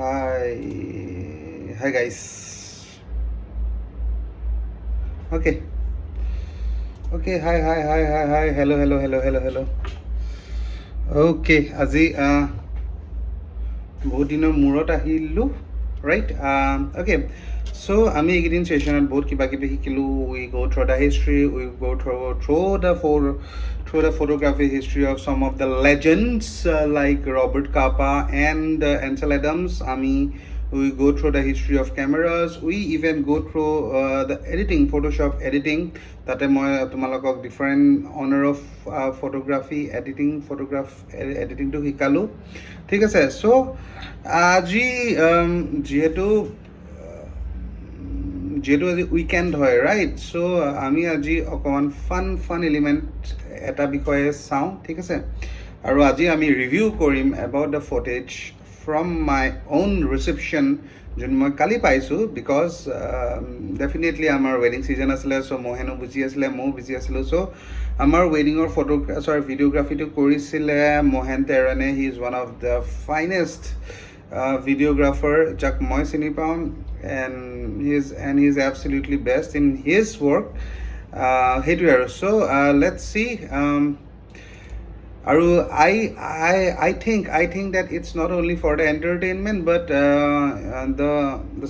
Hi. Hi guys. Okay. Okay. Hi. Hello. Okay. আজি বহুত দিনৰ মূৰত আহিলোঁ ৰাইট অ'কে চ' আমি এইকেইদিন ছেশ্যনত বহুত কিবা কিবি শিকিলোঁ উই গ' থ্ৰু দ্য হিষ্ট্ৰী উই গ' through the photography history of some of the legends like Robert Capa and Ansel Adams. We go through the history of cameras. We even go through the editing, Photoshop editing. Tate moi tumalokok different honor of photography editing to hikalu. ঠিক আছে চ' আজি যিহেতু আজি weekend হয় right so' আমি আজি অকণমান ফান element এটা বিষয়ে চাওঁ ঠিক আছে আৰু আজি আমি ৰিভিউ কৰিম about the footage from my on reception যোন মই কালি পাইছোঁ বিকজ ডেফিনেটলি আমাৰ ৱেডিং ছিজন আছিলে চ' মহেনো বুজি আছিলে ময়ো বিজি আছিলোঁ চ' আমাৰ ৱেডিঙৰ ভিডিঅ'গ্ৰাফীটো কৰিছিলে মহেন তেৰণে he is one of the finest videographer যাক মই চিনি পাওঁ and he is absolutely best in his work সেইটোৱে আৰু so let's see আৰু I think that it's not only for the entertainment but the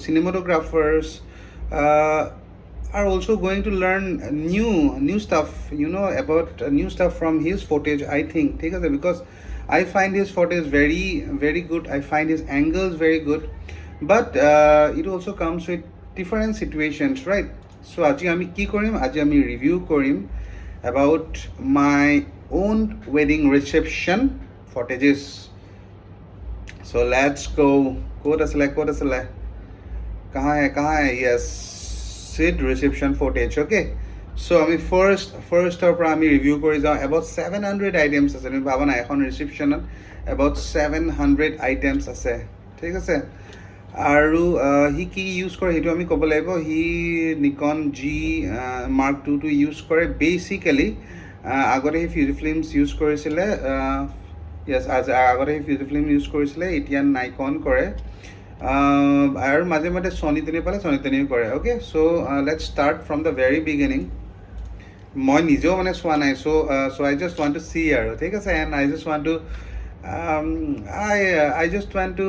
cinematographers are also going to learn new stuff about new stuff from his footage I think ঠিক আছে because I find his footage very good. I find his angles very good, but it also comes with different situations, right? So আজি আমি কি কৰিম আজি আমি review কৰিম about my own wedding reception footages. So let's go. ক'ত আছিলে कहाँ है yes Sid reception footage okay so আমি ফাৰ্ষ্টৰ পৰা আমি ৰিভিউ কৰি যাওঁ about 700 আইটেমছ আছে আমি ভাবা নাই এখন ৰিচেপশ্যনত about 700 আইটেমছ আছে ঠিক আছে আৰু সি কি ইউজ কৰে সেইটো আমি ক'ব লাগিব সি নিকন জি মাৰ্ক 2 টো ইউজ কৰে বেচিকেলি আগতে সি ফিউজি ফিল্মছ ইউজ কৰিছিলে আগতে সি ফিউজি ফিল্ম ইউজ কৰিছিলে এতিয়া নাইকন কৰে আৰু মাজে মাজে ছনী টনিও কৰে okay so' let's start from the very beginning মই নিজেও মানে চোৱা নাই চ' আই জাষ্ট ৱান্ট টু চি আৰু ঠিক আছে and I just want two I just want to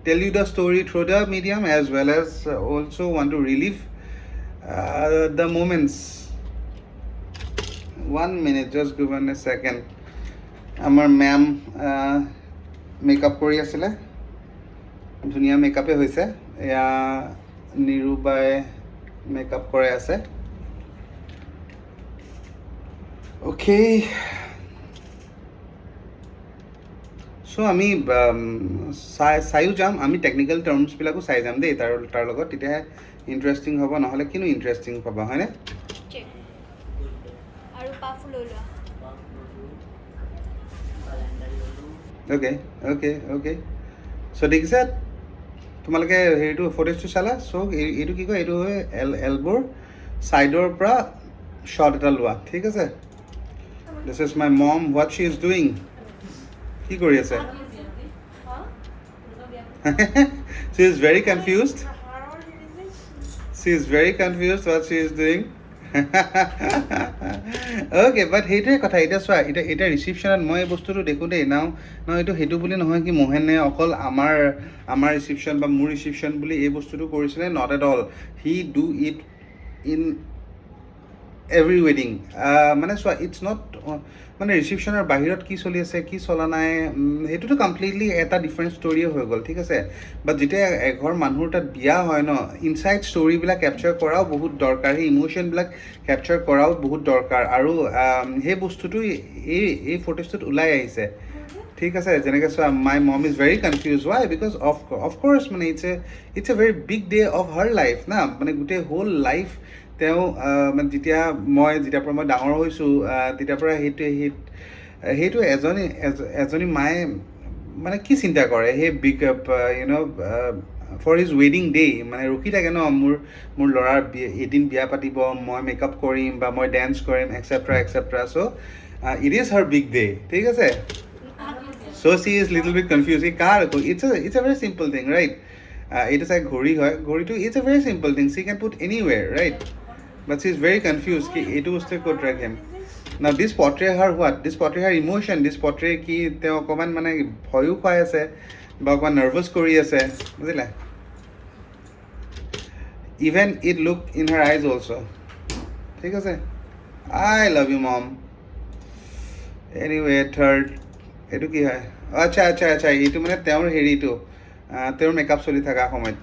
tell you the story through the medium as well as also want to relive the moments. 1 minute just give me a second আমাৰ ma'am makeup কৰি আছিলে ধুনীয়া মেকআপে হৈছে এয়া নিৰুবাই makeup কৰাই আছে Okay. So আমি চাইও যাম আমি টেকনিকেল টাৰ্মছবিলাকো চাই যাম দেই তাৰ লগত তেতিয়াহে ইণ্টাৰেষ্টিং হ'ব নহ'লে কিনো ইণ্টাৰেষ্টিং পাবা হয়নে অ'কে চ' দেখিছা তোমালোকে হেৰিটো ফুটেজটো চালা চ' এইটো কি কয় এইটো হয় এলবোৰ ছাইডৰ পৰা শ্বট এটা লোৱা ঠিক আছে This is my mom. What she is doing? কি কৰি আছে? She is very confused. What she is doing. Okay, but সেইটোৱে কথা এতিয়া চোৱা এতিয়া ৰিচিপশ্যনত মই এই বস্তুটো দেখোঁ দেই নাও এইটো সেইটো বুলি নহয় কি মোহেনে অকল আমাৰ ৰিচিপশ্যন বা মোৰ ৰিচিপশ্যন বুলি এই বস্তুটো কৰিছিলে not at all he do it in every ৱেডিং মানে চোৱা ইটছ নট মানে ৰিচিপশ্যনৰ বাহিৰত কি চলি আছে কি চলা নাই সেইটোতো কমপ্লিটলি এটা ডিফাৰেণ্ট ষ্টৰিয়ে হৈ গ'ল ঠিক আছে বাট যেতিয়া এঘৰ মানুহৰ তাত বিয়া হয় ন ইনচাইড ষ্টৰিবিলাক কেপচাৰ কৰাও বহুত দৰকাৰ সেই ইম'শ্যনবিলাক কেপচাৰ কৰাও বহুত দৰকাৰ আৰু সেই বস্তুটো এই ফুটেজটোত ওলাই আহিছে ঠিক আছে যেনেকৈ চোৱা my mom is very confuse why because of course মানে it's a very big day of her life না মানে গোটেই হোল লাইফ তেওঁ মানে যেতিয়াৰ পৰা মই ডাঙৰ হৈছোঁ তেতিয়াৰ পৰা সেইটো এজনী মায়ে মানে কি চিন্তা কৰে সেই বিগ ফৰ হিজ ৱেডিং ডে মানে ৰখি থাকে ন মোৰ ল'ৰাৰ এদিন বিয়া পাতিব মই মেকআপ কৰিম বা মই ডেন্স কৰিম et cetera so' it is her big day ঠিক আছে So she is little bit confused. It's a very simple thing, right? It is like ghori hoy. Ghori too. It's a very simple thing. She can put anywhere, right? But she is very confused. Ki etu uste could drag him. Now this portray her what? This portray her emotion. This portray ki te okoman mane bhoyu khoi ase, ba okoman nervous kori ase. Bujhila? Even it look in her eyes also. ঠিক আছে? I love you mom. Anyway, third এটো কি হয়? আচ্ছা আচ্ছা আচ্ছা এইটো মানে তেওঁৰ হেৰিটো তেওঁৰ মেকআপ চলি থকা সময়ত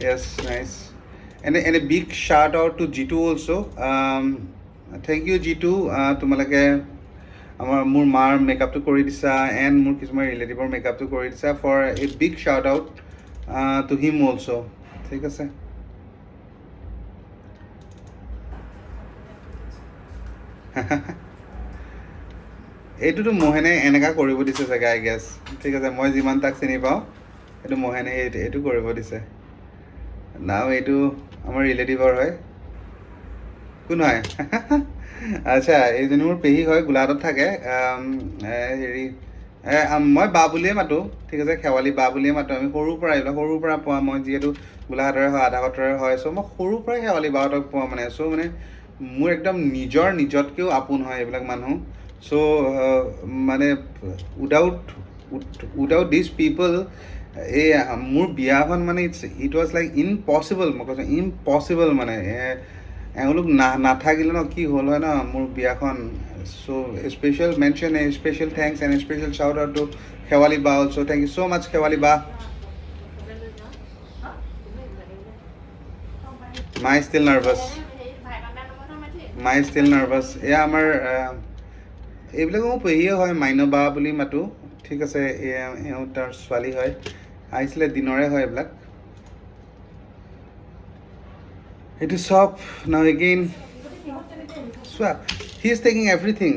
yes nice and a big shout out to G2 also thank you G2 তোমালোকে আমাৰ মোৰ মাৰ মেকআপটো কৰি দিছা and মোৰ কিছুমান ৰিলেটিভৰ মেকআপটো কৰি দিছা for a big shout out to him also ঠিক আছে এইটোতো মোহেনে এনেকা কৰিব দিছে চাগে আই গেছ ঠিক আছে মই যিমান তাক চিনি পাওঁ এইটো মোহেনে এইটো কৰিব দিছে নাও এইটো আমাৰ ৰিলেটিভৰ হয় কোন হয় আচ্ছা এইজনী মোৰ পেহী হয় গোলাঘাটত থাকে হেৰি মই বা বুলিয়ে মাতো ঠিক আছে খেৱালি বা বুলিয়ে মাতো আমি সৰুৰ পৰা পোৱা মই যিহেতু গোলাঘাটৰে হয় আধাঘাটৰে হয় চ' মই সৰুৰ পৰাই খেৱালি বাহঁতক পোৱা মানে চ' মানে মোৰ একদম নিজতকেও আপোন হয় এইবিলাক মানুহ চ' মানে উইদাউট দিছ পিপল এই মোৰ বিয়াখন মানে ইট ৱাজ লাইক ইম্পচিবল মই কৈছোঁ ইম্পচিবল মানে এওঁলোক নাথাকিলে ন কি হ'ল হয় ন মোৰ বিয়াখন so' special mention special thanks and special shout out to Khewali বা also' thank you so' much Khewali বা মাই ষ্টিল নাৰ্ভাছ এয়া আমাৰ এইবিলাক মোৰ পেহীয়ে হয় মাইন বা বুলি মাতো ঠিক আছে এওঁ তাৰ ছোৱালী হয় আহিছিলে দিনৰে হয় এইবিলাক এইটো চব নাও এগেইন চোৱা he is taking everything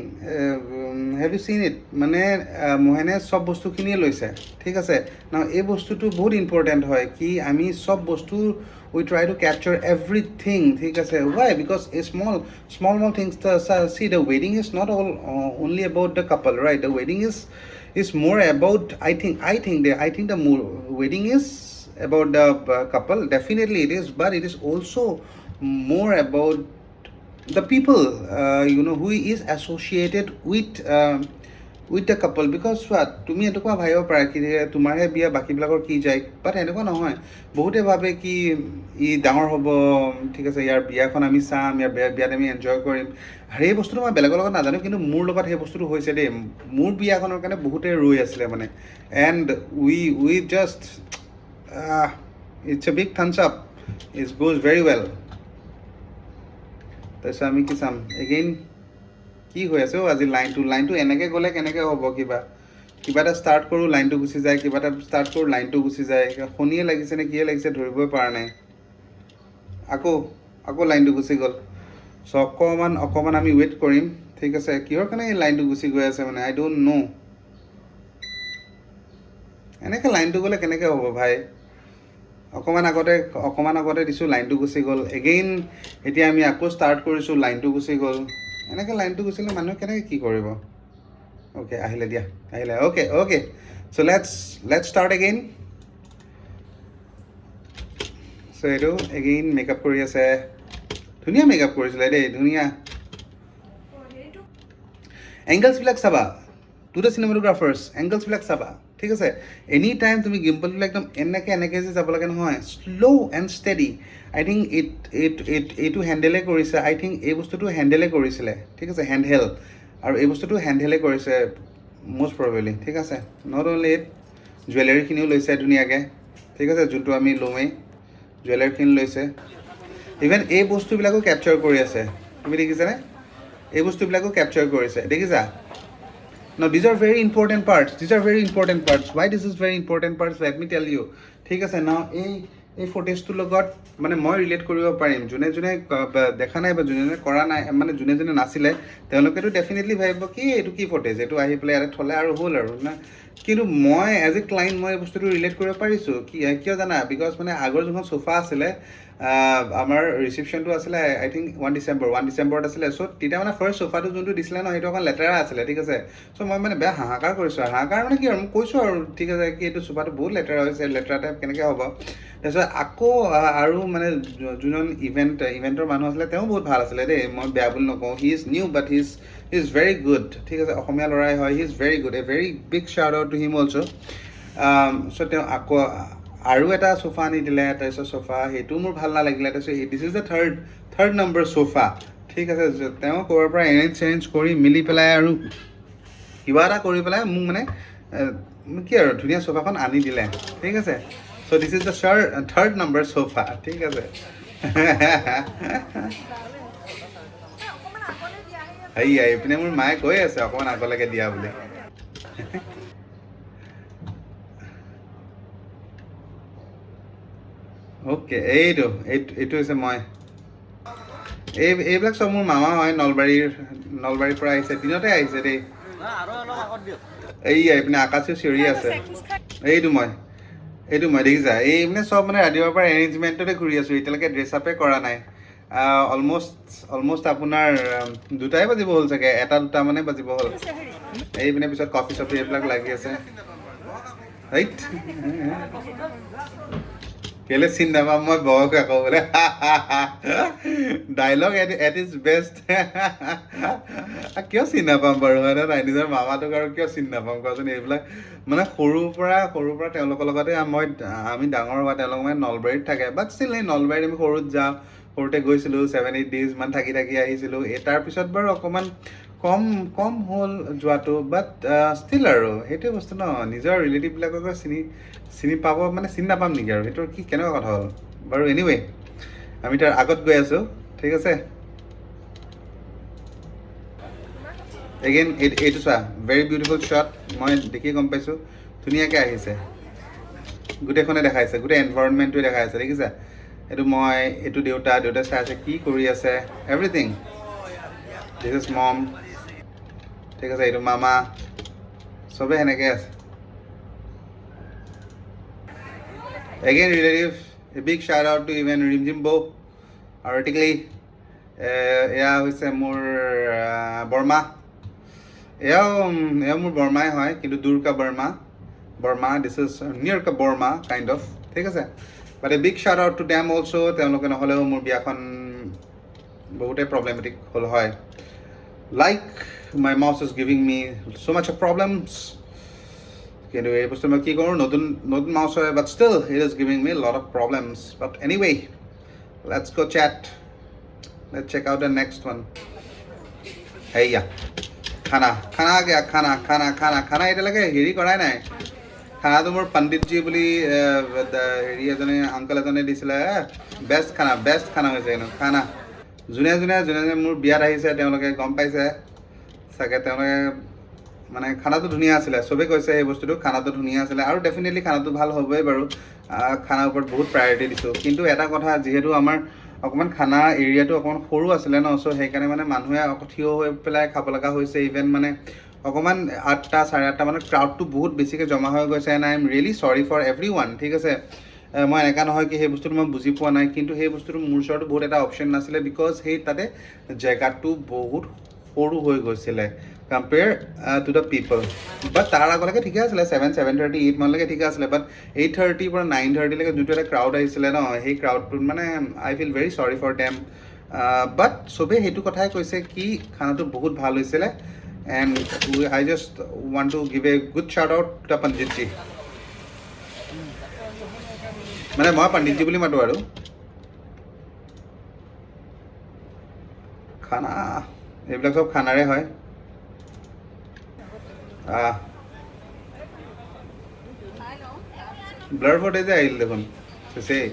have U চিন ইট মানে মোহেনে চব বস্তুখিনিয়ে লৈছে ঠিক আছে নাও এই বস্তুটো বহুত ইম্পৰ্টেণ্ট হয় কি আমি চব বস্তু we try to capture everything ঠিক আছে why because a small things see the wedding is not all only about the couple right the wedding is more about I think the more wedding is about the couple definitely it is but it is also more about the people who is associated with the couple because what তুমি এনেকুৱা ভাবিব পাৰা কি তোমাৰহে বিয়া বাকীবিলাকৰ কি যায় বাট এনেকুৱা নহয় বহুতে ভাবে কি ই ডাঙৰ হ'ব ঠিক আছে ইয়াৰ বিয়াখন আমি চাম ইয়াৰ বিয়াত আমি এনজয় কৰিম আৰু এই বস্তুটো মই বেলেগৰ লগত নাজানো কিন্তু মোৰ লগত সেই বস্তুটো হৈছে দেই মোৰ বিয়াখনৰ কাৰণে বহুতে ৰৈ আছিলে মানে and we just it's a big thumbs up it goes very well তাৰপিছত আমি কি চাম এগেইন কি হৈ আছে আজি লাইনটো এনেকৈ গ'লে কেনেকৈ হ'ব কিবা এটা ষ্টাৰ্ট কৰোঁ লাইনটো গুচি যায় কিবা এটা ষ্টাৰ্ট কৰোঁ লাইনটো গুচি যায় শনিয়ে লাগিছে নে কিয়ে লাগিছে ধৰিবই পৰা নাই আকৌ লাইনটো গুচি গ'ল চ' অকণমান আমি ৱেইট কৰিম ঠিক আছে কিহৰ কাৰণে এই লাইনটো গুচি গৈ আছে মানে আই ডোণ্ট ন' এনেকৈ লাইনটো গ'লে কেনেকৈ হ'ব ভাই অকণমান আগতে দিছোঁ লাইনটো গুচি গ'ল এগেইন এতিয়া আমি আকৌ ষ্টাৰ্ট কৰিছোঁ লাইনটো গুচি গ'ল এনেকৈ লাইনটো গুচিলে মানুহে কেনেকৈ কি কৰিব অ'কে আহিলে okay so' let's start again so' এইটো এগেইন মেকআপ কৰি আছে ধুনীয়া মেকআপ কৰিছিলে দেই ধুনীয়া এংগলছবিলাক চাবা টু দ্য চিনেমাটোগ্ৰাফাৰ্ছ এংগলছবিলাক চাবা ঠিক আছে এনি টাইম তুমি গিম্পলবিলাক একদম এনেকৈ যে যাব লাগে নহয় slow' and steady I think এইটো হেণ্ডেলে কৰিছে আই থিংক এই বস্তুটো হেণ্ডেলে কৰিছিলে ঠিক আছে হেণ্ডহেল্ড আৰু এই বস্তুটো হেণ্ডহেলে কৰিছে মষ্ট প্ৰবেবলি ঠিক আছে নট অনলি ইট জুৱেলাৰীখিনিও লৈছে ধুনীয়াকৈ ঠিক আছে যোনটো আমি লওঁৱেই জুৱেলাৰীখিনি লৈছে ইভেন এই বস্তুবিলাকো কেপচাৰ কৰি আছে তুমি দেখিছানে এই বস্তুবিলাকো কেপচাৰ কৰিছে দেখিছা Now these are very important parts. Why this is very important parts? Let me tell you. ঠিক আছে now এই ফুটেজটোৰ লগত মানে মই ৰিলেট কৰিব পাৰিম যোনে দেখা নাই বা যোনে কৰা নাই মানে যোনে নাছিলে তেওঁলোকেতো ডেফিনেটলি ভাবিব কি এইটো কি ফুটেজ এইটো আহি পেলাই ইয়াতে থ'লে আৰু হ'ল আৰু না কিন্তু মই এজ এ ক্লাইণ্ট মই এই বস্তুটো ৰিলেট কৰিব পাৰিছোঁ কিয় জানা বিকজ মানে আগৰ যোনখন চোফা আছিলে আমাৰ ৰিচিপশ্যনটো আছিলে আই থিংক 1 ডিচেম্বৰত আছিলে চ' তেতিয়া মানে ফাৰ্ষ্ট চোফাটো যোনটো দিছিলে ন সেইটো অকণ লেতেৰা আছিলে ঠিক আছে চ' মই মানে বেয়া হাহাকাৰ কৰিছোঁ হাহাকাৰ মানে কি আৰু মই কৈছোঁ আৰু ঠিক আছে কি এইটো চোফাটো বহুত লেতেৰা হৈছে লেতেৰা টাইপ কেনেকৈ হ'ব তাৰপিছত আকৌ আৰু মানে যোনজন ইভেণ্টৰ মানুহ আছিলে তেওঁ বহুত ভাল আছিলে দেই মই বেয়া বুলি নকওঁ he is new but he is very good ঠিক আছে অসমীয়া ল'ৰাই হয় he is very good a very big shout out to him also' so' তেওঁ আকৌ আৰু এটা চোফা আনি দিলে তাৰপিছত চোফা সেইটো মোৰ ভাল নালাগিলে তাৰপিছত দিছ is the third number sofa ঠিক আছে তেওঁ ক'ৰবাৰ পৰা এৰেঞ্জ কৰি মিলি পেলাই আৰু কিবা এটা কৰি পেলাই মোক মানে কি আৰু ধুনীয়া চোফাখন আনি দিলে ঠিক আছে so' this is the third number sofa ঠিক আছে সেয়া এইপিনে মোৰ মায়ে কৈ আছে অকণমান আগলৈকে দিয়া বুলি অ'কে এইটো হৈছে মই এইবিলাক চব মোৰ মামা হয় নলবাৰীৰ পৰা আহিছে দিনতে আহিছে দেই এইয়া এইপিনে আকাশেও চিঞৰি আছে এইটো মই দেখিছা এই মানে চব মানে ৰাতিপুৱাৰ পৰা এৰেঞ্জমেণ্টতে ঘূৰি আছোঁ এতিয়ালৈকে ড্ৰেছ আপে কৰা নাই অলমষ্ট আপোনাৰ 2টাই বাজিব হ'ল চাগে 1-2টা মানে বাজিব হ'ল এইপিনে পিছত কফি চফি এইবিলাক লাগি আছে ৰাইট কেলে চিন নাপাম মই বয়স আকৌ বোলে ডাইলগ এট ইজ বেষ্ট কিয় চিন নাপাম বাৰু হয় নাই নিজৰ মামাটোক আৰু কিয় চিন নাপাম কোৱাচোন এইবিলাক মানে সৰুৰ পৰা তেওঁলোকৰ লগতে আমি ডাঙৰ হোৱা তেওঁলোক মানে নলবাৰীত থাকে বাট ষ্টিল এই নলবাৰীত আমি সৰুতে গৈছিলোঁ 7-8 days মান থাকি আহিছিলোঁ তাৰপিছত বাৰু অকণমান কম হ'ল যোৱাটো বাট ষ্টিল আৰু সেইটোৱে বস্তু ন নিজৰ ৰিলেটিভবিলাকক চিনি নাপাম নেকি আৰু সেইটো কি কেনেকুৱা কথা হ'ল বাৰু এনিৱে আমি তাৰ আগত গৈ আছোঁ ঠিক আছে এগেইন এইটো চোৱা ভেৰি বিউটিফুল শ্বট মই দেখি গম পাইছোঁ ধুনীয়াকৈ আহিছে গোটেইখনে দেখাইছে গোটেই এনভাইৰনমেণ্টটোৱে দেখাইছে দেখিছা এইটো দেউতাই চাই আছে কি কৰি আছে এভৰিথিং দিছ ইজ মম ঠিক আছে এইটো মামা চবেই সেনেকৈ আছে again relative a big shout out to even Rimjhim বৌ আৰ্টিকলি এয়া হৈছে মোৰ বৰ্মা এয়াও মোৰ বৰ্মাই হয় কিন্তু দূৰকা বৰ্মা দিছ ইজ নিয়ৰ কা বৰ্মা কাইণ্ড অফ ঠিক আছে but a big shout out to them also' তেওঁলোকে নহ'লেও মোৰ বিয়াখন বহুতেই প্ৰব্লেমেটিক হ'ল হয় like my mouse is giving me so' much of problems কিন্তু এই বস্তু মই কি কৰোঁ নতুন মাউচ হয় but still it is giving me lot of problems but anyway let's go' set let's check out the next one সেয়া খানা এতিয়ালৈকে হেৰি কৰাই নাই খানাটো মোৰ পণ্ডিতজী বুলি আংকল এজনে দিছিলে বেষ্ট খানা হৈছে খানা যোনে মোৰ বিয়াত আহিছে তেওঁলোকে গম পাইছে চাগে তেওঁলোকে মানে খানাটো ধুনীয়া আছিলে চবেই কৈছে এই বস্তুটো খানাটো ধুনীয়া আছিলে আৰু ডেফিনেটলি খানাটো ভাল হ'বই বাৰু খানাৰ ওপৰত বহুত প্ৰায়ৰিটি দিছোঁ কিন্তু এটা কথা যিহেতু আমাৰ অকণমান খানা এৰিয়াটো অকণমান সৰু আছিলে ন চ' সেইকাৰণে মানে মানুহে থিয় হৈ পেলাই খাব লগা হৈছে ইভেন মানে অকণমান 8টা 8:30 মানত ক্ৰাউডটো বহুত বেছিকৈ জমা হৈ গৈছে and I am really sorry for everyone ঠিক আছে মই এনেকুৱা নহয় কি সেই বস্তুটো মই বুজি পোৱা নাই কিন্তু সেই বস্তুটো মোৰ ওচৰতো বহুত এটা অপশ্যন নাছিলে বিকজ সেই তাতে জেগাটো বহুত সৰু হৈ গৈছিলে কম্পেয়াৰ টু দ্য পিপল বাট তাৰ আগলৈকে ঠিকে আছিলে 7:30 8 মানলৈকে ঠিকে আছিলে বাট 8:30 পৰা 9:30লৈকে যোনটো এটা ক্ৰাউড আহিছিলে ন সেই ক্ৰাউডটোত মানে I feel very sorry for them but চবেই সেইটো কথাই কৈছে কি খানাটো বহুত ভাল হৈছিলে and I just want to give a good shout out to the Panditji মানে মই পণ্ডিতজী বুলি মাতো আৰু খানা এইবিলাক চব খানাৰে হয় ব্লাৰ ফটে যে আহিল দেখোন চেই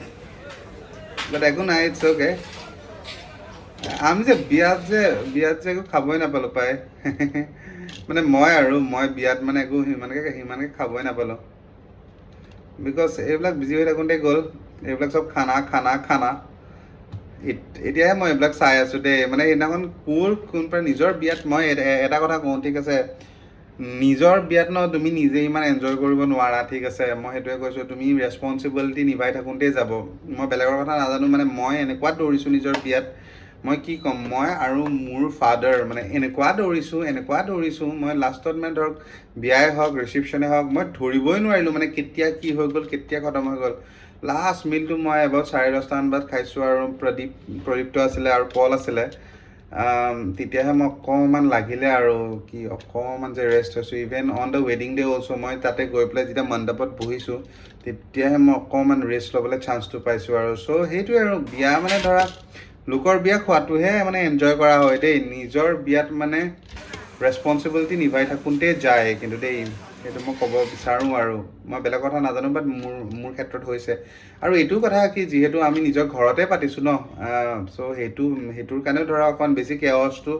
বাট একো নাই ইটছ অ'কে আমি যে বিয়াত যে একো খাবই নাপালোঁ পাই মানে মই বিয়াত মানে একো সিমানকৈ খাবই নাপালোঁ বিকজ এইবিলাক বিজি হৈ থাকোঁতে গ'ল এইবিলাক চব খানা এতিয়াহে মই এইবিলাক চাই আছোঁ দেই মানে সেইদিনাখন কোনবা নিজৰ বিয়াত মই এটা কথা কওঁ ঠিক আছে নিজৰ বিয়াত ন তুমি নিজে ইমান এনজয় কৰিব নোৱাৰা, ঠিক আছে, মই সেইটোৱে কৈছোঁ। তুমি ৰেছপনচিবিলিটি নিভাই থাকোঁতেই যাব। মই বেলেগৰ কথা নাজানো, মানে মই এনেকুৱা দৌৰিছোঁ নিজৰ বিয়াত, মই কি ক'ম, মই আৰু মোৰ ফাদাৰ মানে এনেকুৱা দৌৰিছোঁ মই লাষ্টত মানে ধৰক বিয়াই হওক ৰিচিপশ্যনে হওক মই ধৰিবই নোৱাৰিলোঁ মানে কেতিয়া কি হৈ গ'ল, কেতিয়া খতম হৈ গ'ল। লাষ্ট মিলটো মই এবাউট 10:30 বজাত খাইছোঁ আৰু প্ৰদীপ্ত আছিলে আৰু পল আছিলে। তেতিয়াহে মই অকণমান লাগিলে আৰু কি অকণমান যে ৰেষ্ট হৈছোঁ। ইভেন অন দ্য ৱেডিং ডে অলছ' মই তাতে গৈ পেলাই যেতিয়া মণ্ডপত বহিছোঁ তেতিয়াহে মই অকণমান ৰেষ্ট ল'বলৈ চান্সটো পাইছোঁ আৰু। চ' সেইটোৱে আৰু বিয়া মানে ধৰা লোকৰ বিয়া খোৱাটোহে মানে এনজয় কৰা হয় দেই। নিজৰ বিয়াত মানে ৰেছপনচিবিলিটি নিভাই থাকোঁতে যায় কিন্তু দেই, সেইটো মই ক'ব বিচাৰোঁ আৰু। মই বেলেগ কথা নাজানো, বাট মোৰ ক্ষেত্ৰত হৈছে। আৰু এইটো কথা কি যিহেতু আমি নিজৰ ঘৰতে পাতিছোঁ ন, চ' সেইটোৰ কাৰণেও ধৰা অকণমান বেছি কেৱছটো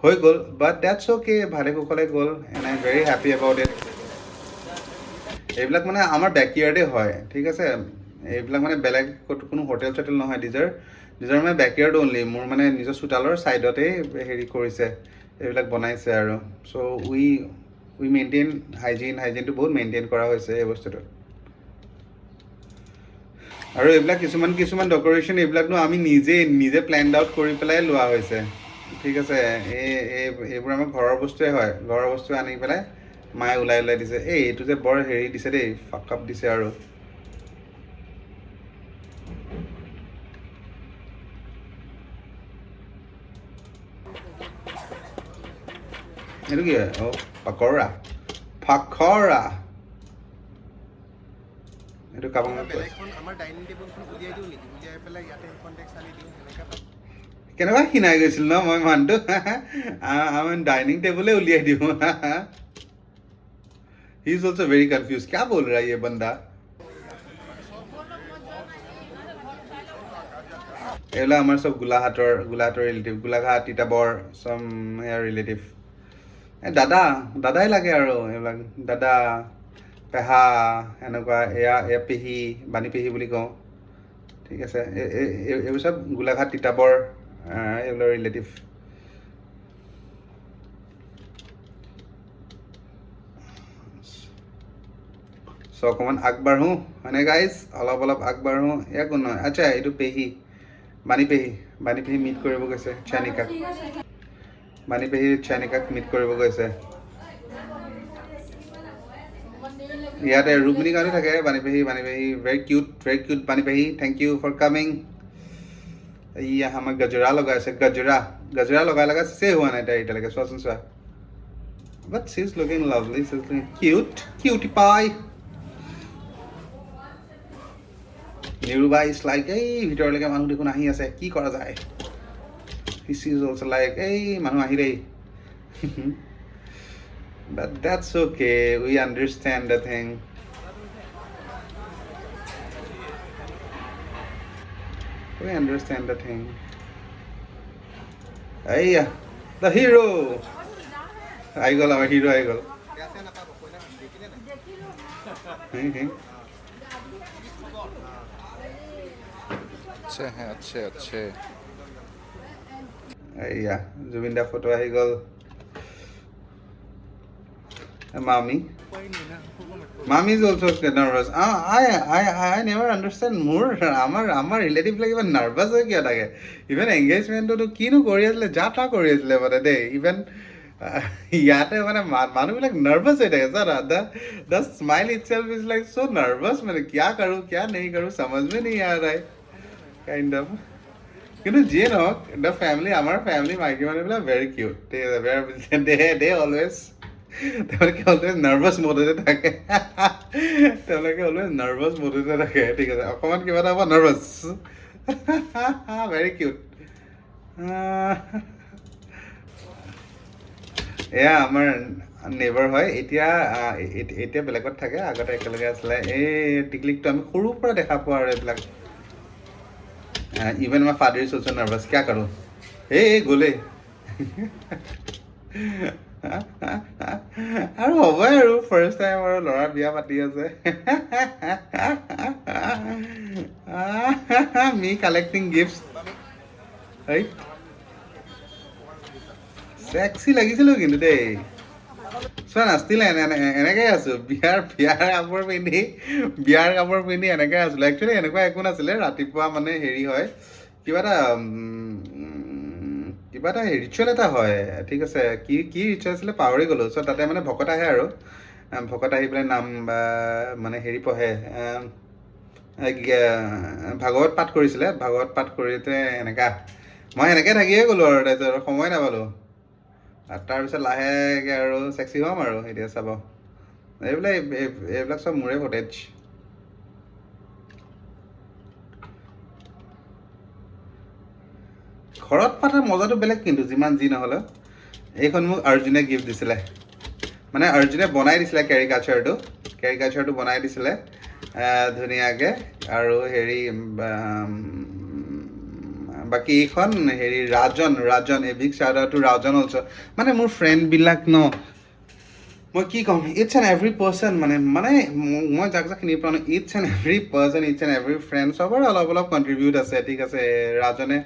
হৈ গ'ল, বাট ডেটছ অ'কে, ভালে কুশলে গ'ল and I am very happy about it. এইবিলাক মানে আমাৰ বেকয়াৰ্ডে হয়, ঠিক আছে, এইবিলাক মানে বেলেগ কোনো হোটেল চোটেল নহয়, নিজৰ মানে বেকয়াৰ্ড অনলি। মোৰ মানে নিজৰ চোতালৰ ছাইডতেই হেৰি কৰিছে, এইবিলাক বনাইছে আৰু। চ' উই মেইনটেইন হাইজিনটো বহুত মেইনটেইন কৰা হৈছে এই বস্তুটোত। আৰু এইবিলাক কিছুমান ডেক'ৰেশ্যন এইবিলাকনো আমি নিজে প্লেন আউট কৰি পেলাই লোৱা হৈছে, ঠিক আছে। এইবোৰ আমাৰ ঘৰৰ বস্তুৱে হয়, ঘৰৰ বস্তু আনি পেলাই মায়ে ওলাই দিছে। এইটো যে বৰ হেৰি দিছে দেই, ফাক আপ দিছে আৰু। এইটো কি হয়? অঁ, ফাখৰা এইটো কাবাক কেনেকুৱা খিনাই গৈছিল ন মই মানুহটো। আমি ডাইনিং টেবুলে উলিয়াই দিওঁ। He is also' very confuse, क्या बोल रहा है ये बंदा। এইবিলাক আমাৰ চব গোলাঘাটৰ ৰিলেটিভ, গোলাঘাট তিতাবৰ চব সেয়া ৰিলেটিভ। দাদাই লাগে আৰু এইবিলাক দাদা পেহা এনেকুৱা, এয়া পেহী, বাণী পেহী বুলি কওঁ, ঠিক আছে। এইবোৰ চব গোলাঘাট তিতাবৰ এইবিলাক ৰিলেটিভ। চ' অকণমান আগবাঢ়োঁ হয়নে গাইজ, অলপ আগবাঢ়োঁ। এয়া কোন নহয়, আচ্ছা এইটো পেহী, বাণী পেহী মিট কৰিব গৈছে চানিকাক। বাণী পেহী চানিকাক মিট কৰিব গৈছে। ইয়াতে ৰুক্মিণী গাঁৱতে থাকে বাণী পেহী ভেৰি কিউট বাণী পেহী, থেংক ইউ ফৰ কামিং। ইয়া আমাৰ গজৰা লগাইছে, গজৰা লগাই চেছে হোৱা নাই তাই এতিয়ালৈকে, চোৱাচোন চোৱা। But she is looking lovely, she is looking cutie pie. Niruba is like, এই ভিতৰলৈকে মানুহ দেখোন আহি আছে, কি কৰা যায়। হি ইজ অলছ' লাইক, এই মানুহ আহিলেই। But that's okay, we understand the thing. Hey, the hero! আহি গ'ল আমাৰ হিৰো, আহি গ'ল। আচ্ছা এইয়া জুবিন দা ফটো আহি গ'ল। Mommy is also nervous. I never understand. আমাৰ ৰিলেটিভ বিলাক ইমান নাৰ্ভাছ হৈ কিয় থাকে? ইভেন এংগেজমেণ্টতো কিনো কৰি আছিলে, যা কৰি আছিলে মানে দেই। ইভেন ইয়াতে মানে মানুহবিলাক নাৰ্ভাছ হৈ থাকে। The smile itself is like so' nervous, মানে কিয়া কৰোঁ কিয়া নেহি কৰোঁ समझ में नहीं आ रहा है কাইণ্ড অফ। কিন্তু যিয়ে নহওক, আমাৰ ফেমিলি মাইকী মানুহবিলাক ভেৰি কিউট, দে অলৱেজ তেওঁলোকে অলৱেজ নাৰ্ভাছ মডতে থাকে। ঠিক আছে, অকণমান কিবা এটা হ'ব নাৰ্ভাছ। Very cute. এয়া আমাৰ নেইবাৰ হয়, এতিয়া বেলেগত থাকে, আগতে একেলগে আছিলে। এই টিকলিকটো আমি সৰুৰ পৰা দেখা পোৱা আৰু এইবিলাক। ইভেন আমাৰ ফাদাৰ ইজ অলছ' নাৰ্ভাছ, কিয়া কৰোঁ। এই গ'লেই। আৰু হ'বই আৰু, ফাৰ্ষ্ট টাইম আৰু ল'ৰা বিয়া পাতি আছে। মি কালেক্টিং গিফ্টছ। চেক্সি লাগিছিলোঁ কিন্তু দেই। চোৱা না ষ্টিল এনেকৈ আছোঁ বিয়াৰ কাপোৰ পিন্ধি এনেকৈ আছিলোঁ একচুৱেলি এনেকুৱা একো নাছিলে ৰাতিপুৱা মানে হেৰি হয় কিবা এটা ৰিচুৱেল এটা হয় ঠিক আছে কি কি ৰিচুৱেল আছিলে পাহৰি গ'লোঁ চ' তাতে মানে ভকত আহে আৰু ভকত আহি পেলাই নাম মানে হেৰি পঢ়ে ভাগৱত পাঠ কৰিছিলে ভাগৱত পাঠ কৰোঁতে এনেকুৱা মই এনেকৈ থাকিয়ে গ'লোঁ আৰু তাৰপিছত সময় নাপালোঁ আৰু তাৰপিছত লাহেকৈ আৰু চেক্সি হ'ম আৰু এতিয়া চাব এইবিলাক চব মোৰে ফুটেজ ঘৰত পাঠাৰ মজাটো বেলেগ কিন্তু যিমান যি নহ'লেও এইখন মোক অৰ্জুনে গিফ্ট দিছিলে মানে অৰ্জুনে বনাই দিছিলে কেৰিকাচাৰটো বনাই দিছিলে ধুনীয়াকৈ আৰু হেৰি বাকী এইখন হেৰি ৰাজন এ big shout out two Rajan also' মানে মোৰ ফ্ৰেণ্ডবিলাক ন মই কি ক'ম ইটছ এণ্ড এভৰি পাৰ্চন মানে মই যাক চিনি পাওঁ ন it's and every person it's and every friend চবৰে অলপ অলপ কণ্ট্ৰিবিউট আছে ঠিক আছে ৰাজনে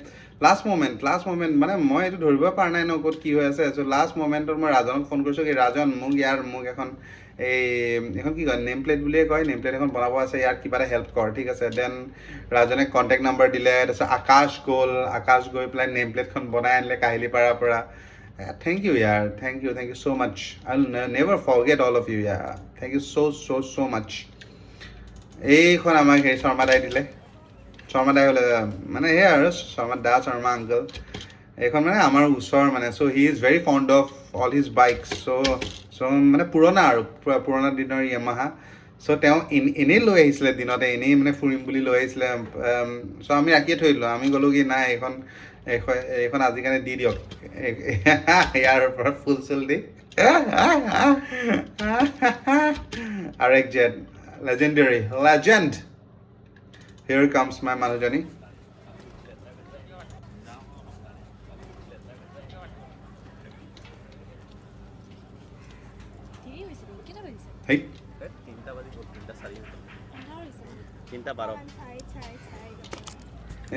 লাষ্ট মমেণ্ট মানে মই এইটো ধৰিব পৰা নাই ন ক'ত কি হৈ আছে চ' লাষ্ট মমেণ্টত মই ৰাজনক ফোন কৰিছোঁ কি ৰাজন মোক এখন এইখন কি কয় নেম প্লেট বুলিয়ে কয় নেম প্লেট এখন বনাব আছে ইয়াৰ কিবা এটা হেল্প কৰ ঠিক আছে দেন ৰাজনে কণ্টেক্ট নাম্বাৰ দিলে তাৰপিছত আকাশ গৈ পেলাই নেম প্লেটখন বনাই আনিলে কাহিলীপাৰাৰ পৰা thank you thank you so much I'll never forget all of you thank you so much এইখন আমাক হেৰি শৰ্মাদাই দিলে শৰ্মাদাই হ'লে মানে সেয়াই আৰু শৰ্মা আংকল এইখন মানে আমাৰ ওচৰ মানে so' he is very fond of all his bikes so' মানে পুৰণা আৰু পুৰণা দিনৰ য়ামাহা চ' তেওঁ এনেই লৈ আহিছিলে দিনতে এনেই মানে ফুৰিম বুলি লৈ আহিছিলে চ' আমি ৰাখিয়ে থৈ দিলোঁ আমি ক'লোঁ কি নাই এইখন আজিকালি দি দিয়ক ইয়াৰ ওপৰত ফুল চুল দি RX-Z legendary legend here comes my মানুহজনী হেই 3:12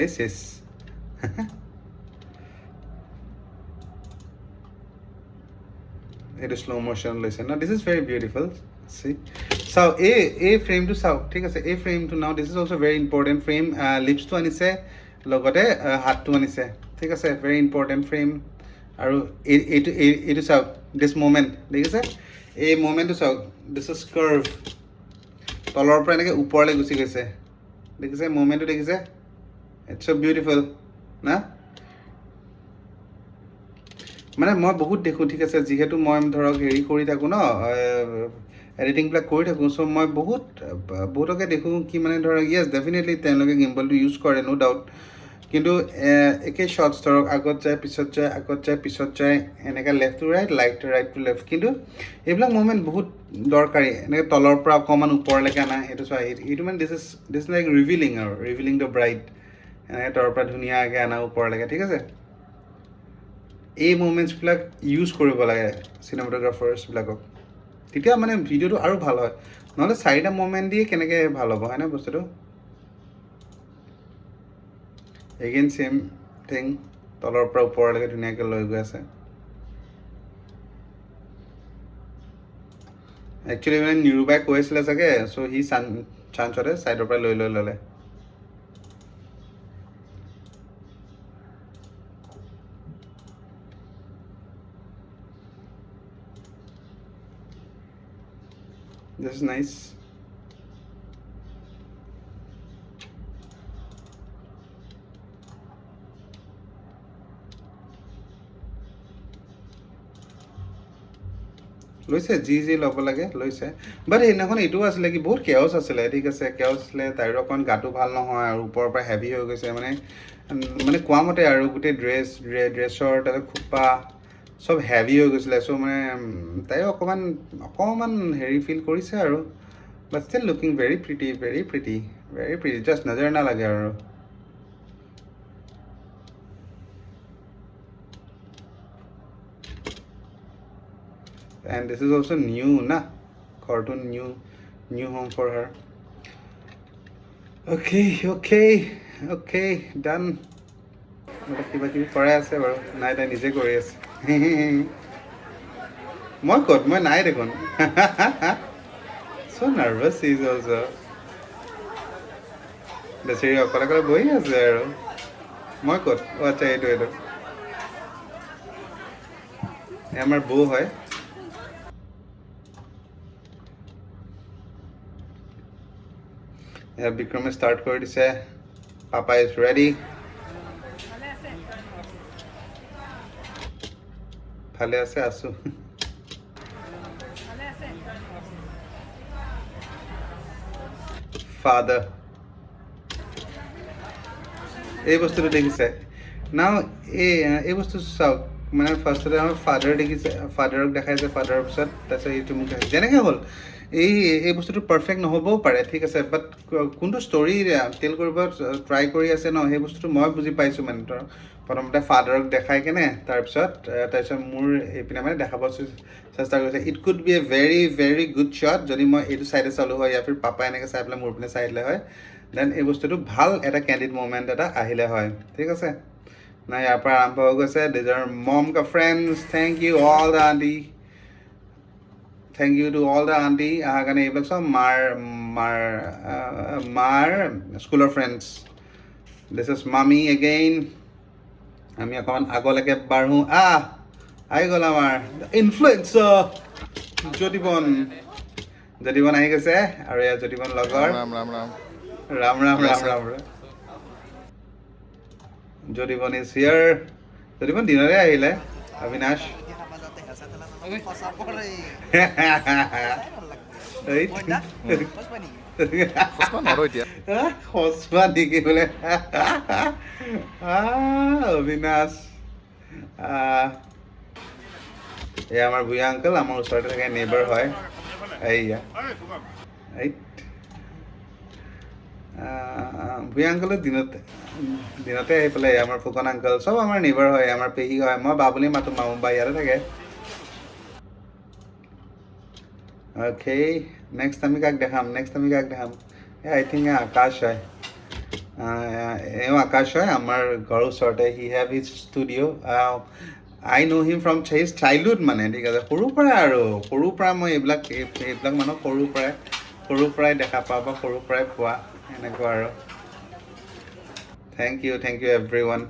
এই শেষ এইটো শ্ল' মোশ্যন লৈছে ন this is very beautiful see চাওঁ এই ফ্ৰেমটো চাওক ঠিক আছে এই ফ্ৰেমটো now this is also' very important frame লিপছটো আনিছে লগতে হাতটো আনিছে ঠিক আছে ভেৰি ইম্পৰ্টেণ্ট ফ্ৰেম আৰু এইটো চাওক দিছ মুমেণ্ট দেখিছে এই মুমেণ্টটো চাওক দিছ ইজ কাৰ্ভ তলৰ পৰা এনেকৈ ওপৰলৈ গুচি গৈছে দেখিছে মুমেণ্টটো দেখিছে ইটছ চ' বিউটিফুল না মানে মই বহুত দেখোঁ ঠিক আছে যিহেতু মই ধৰক হেৰি কৰি থাকোঁ ন এডিটিংবিলাক কৰি থাকোঁ চ' মই বহুতকে দেখোঁ কি মানে ধৰক য়েছ ডেফিনেটলি তেওঁলোকে গিম্বলটো ইউজ কৰে ন' ডাউট কিন্তু একেই শ্বৰ্টছ ধৰক আগত যায় পিছত যায় এনেকৈ left to right right to left কিন্তু এইবিলাক মুভমেণ্ট বহুত দৰকাৰী এনেকৈ তলৰ পৰা অকণমান ওপৰলৈকে আনা সেইটো চোৱা এইটো মানে this is like revealing the bright এনেকৈ তলৰ পৰা ধুনীয়াকৈ আনা ওপৰলৈকে ঠিক আছে এই মুভমেণ্টছবিলাক ইউজ কৰিব লাগে চিনেমাটোগ্ৰাফাৰ্ছবিলাকক তেতিয়া মানে ভিডিঅ'টো আৰু ভাল হয় নহ'লে 4টা মুভমেণ্ট দিয়ে কেনেকৈ ভাল হ'ব হয়নে বস্তুটো এগেইন চেম থিং তলৰ পৰা ওপৰলৈকে ধুনীয়াকৈ লৈ গৈ আছে একচুৱেলি মানে নিৰুবাই কৈ আছিলে চাগে চ' সি চাঞ্চতে ছাইডৰ পৰা লৈ ল'লে This is nice. লৈছে যি ল'ব লাগে লৈছে বাট সেইদিনাখন এইটো আছিলে কি বহুত কেঅছ আছিলে ঠিক আছে কেঅছ আছিলে তাইৰো অকণ গাটো ভাল নহয় আৰু ওপৰৰ পৰা হেভি হৈ গৈছে মানে কোৱা মতে আৰু গোটেই ড্ৰেছৰ তাতে খোপা চব হেভি হৈ গৈছিলে চ' মানে তাইও অকণমান হেৰি ফিল কৰিছে আৰু but still looking very pretty just নজৰ নালাগে আৰু and this is also new na cartoon new home for her okay done কিবা কিবি কৰাই আছে বাৰু নাই তাই নিজে কৰি আছে মই ক'ত মই নাই দেখোন so nervous he is also বেচেৰি অকলে অকলে বহি আছে আৰু মই ক'ত আচ্ছা এইটো আমাৰ বৌ হয় বিক্ৰমে ষ্টাৰ্ট কৰি দিছে পাপা ইজ ৰেডি ভালে আছে আছো ফাদাৰ এই বস্তুটো দেখিছে নাও এই বস্তু চাওক মানে ফাৰ্ষ্টতে আমাৰ ফাদাৰ দেখিছে ফাদাৰক দেখাইছে ফাদাৰৰ পিছত তাৰপিছত এইটো মোক দেখাইছে যেনেকৈ হ'ল এই বস্তুটো পাৰফেক্ট নহ'বও পাৰে ঠিক আছে বাট কোনটো ষ্টৰি টেল কৰিব ট্ৰাই কৰি আছে ন সেই বস্তুটো মই বুজি পাইছোঁ মানে প্ৰথমতে ফাদাৰক দেখাই কেনে তাৰপিছত মোৰ এইপিনে মানে দেখাব চেষ্টা কৰিছে it could B A very very good shot যদি মই এইটো চাইডে চালোঁ হয় ইয়াৰ পাপা এনেকৈ চাই পেলাই মোৰ পিনে চাই দিলে হয় দেন এই বস্তুটো ভাল এটা কেণ্ডিড মুভমেণ্ট এটা আহিলে হয় ঠিক আছে না ইয়াৰ পৰা আৰম্ভ হৈ গৈছে দিজ আৰ মম কা friends thank you all the aunty thank you to all the aunty অহাৰ কাৰণে এইবিলাক চব মাৰ স্কুলৰ friends this is mummy again আমি অকণমান আগলৈকে বাঢ়োঁ আহি গ'ল আমাৰ ইনফ্লুৱেঞ্চাৰ জ্যোতিবন আহি গৈছে আৰু এয়া জ্যোতিবন লগৰ ৰাম জ্যোতিবন ইজ হিয়াৰ জ্যোতিবন দিনৰে আহিলে অবিনাশ সচপা নেকি বোলে অবিনাশ এয়া আমাৰ ভূঞা আংকল আমাৰ ওচৰতে থাকে নেইবাৰ হয় এইয়া ভূঞা আংকলৰ দিনতে আহি পেলাই আমাৰ ফুকন আংকল চব আমাৰ নেইবাৰ হয় আমাৰ পেহী হয় মই বা বুলি মাতো মামু বা ইয়াতে থাকে অ'কে নেক্সট আমি কাক দেখাম আই থিংক আকাশ হয় আকাশ হয় আমাৰ ঘৰৰ ওচৰতে he have his studio' I know' him from his childhood মানে ঠিক আছে সৰুৰ পৰা মই এইবিলাক মানুহ সৰুৰ পৰাই দেখা পাওঁ বা সৰুৰ পৰাই পোৱা এনেকুৱা আৰু থেংক ইউ এভৰি ওৱান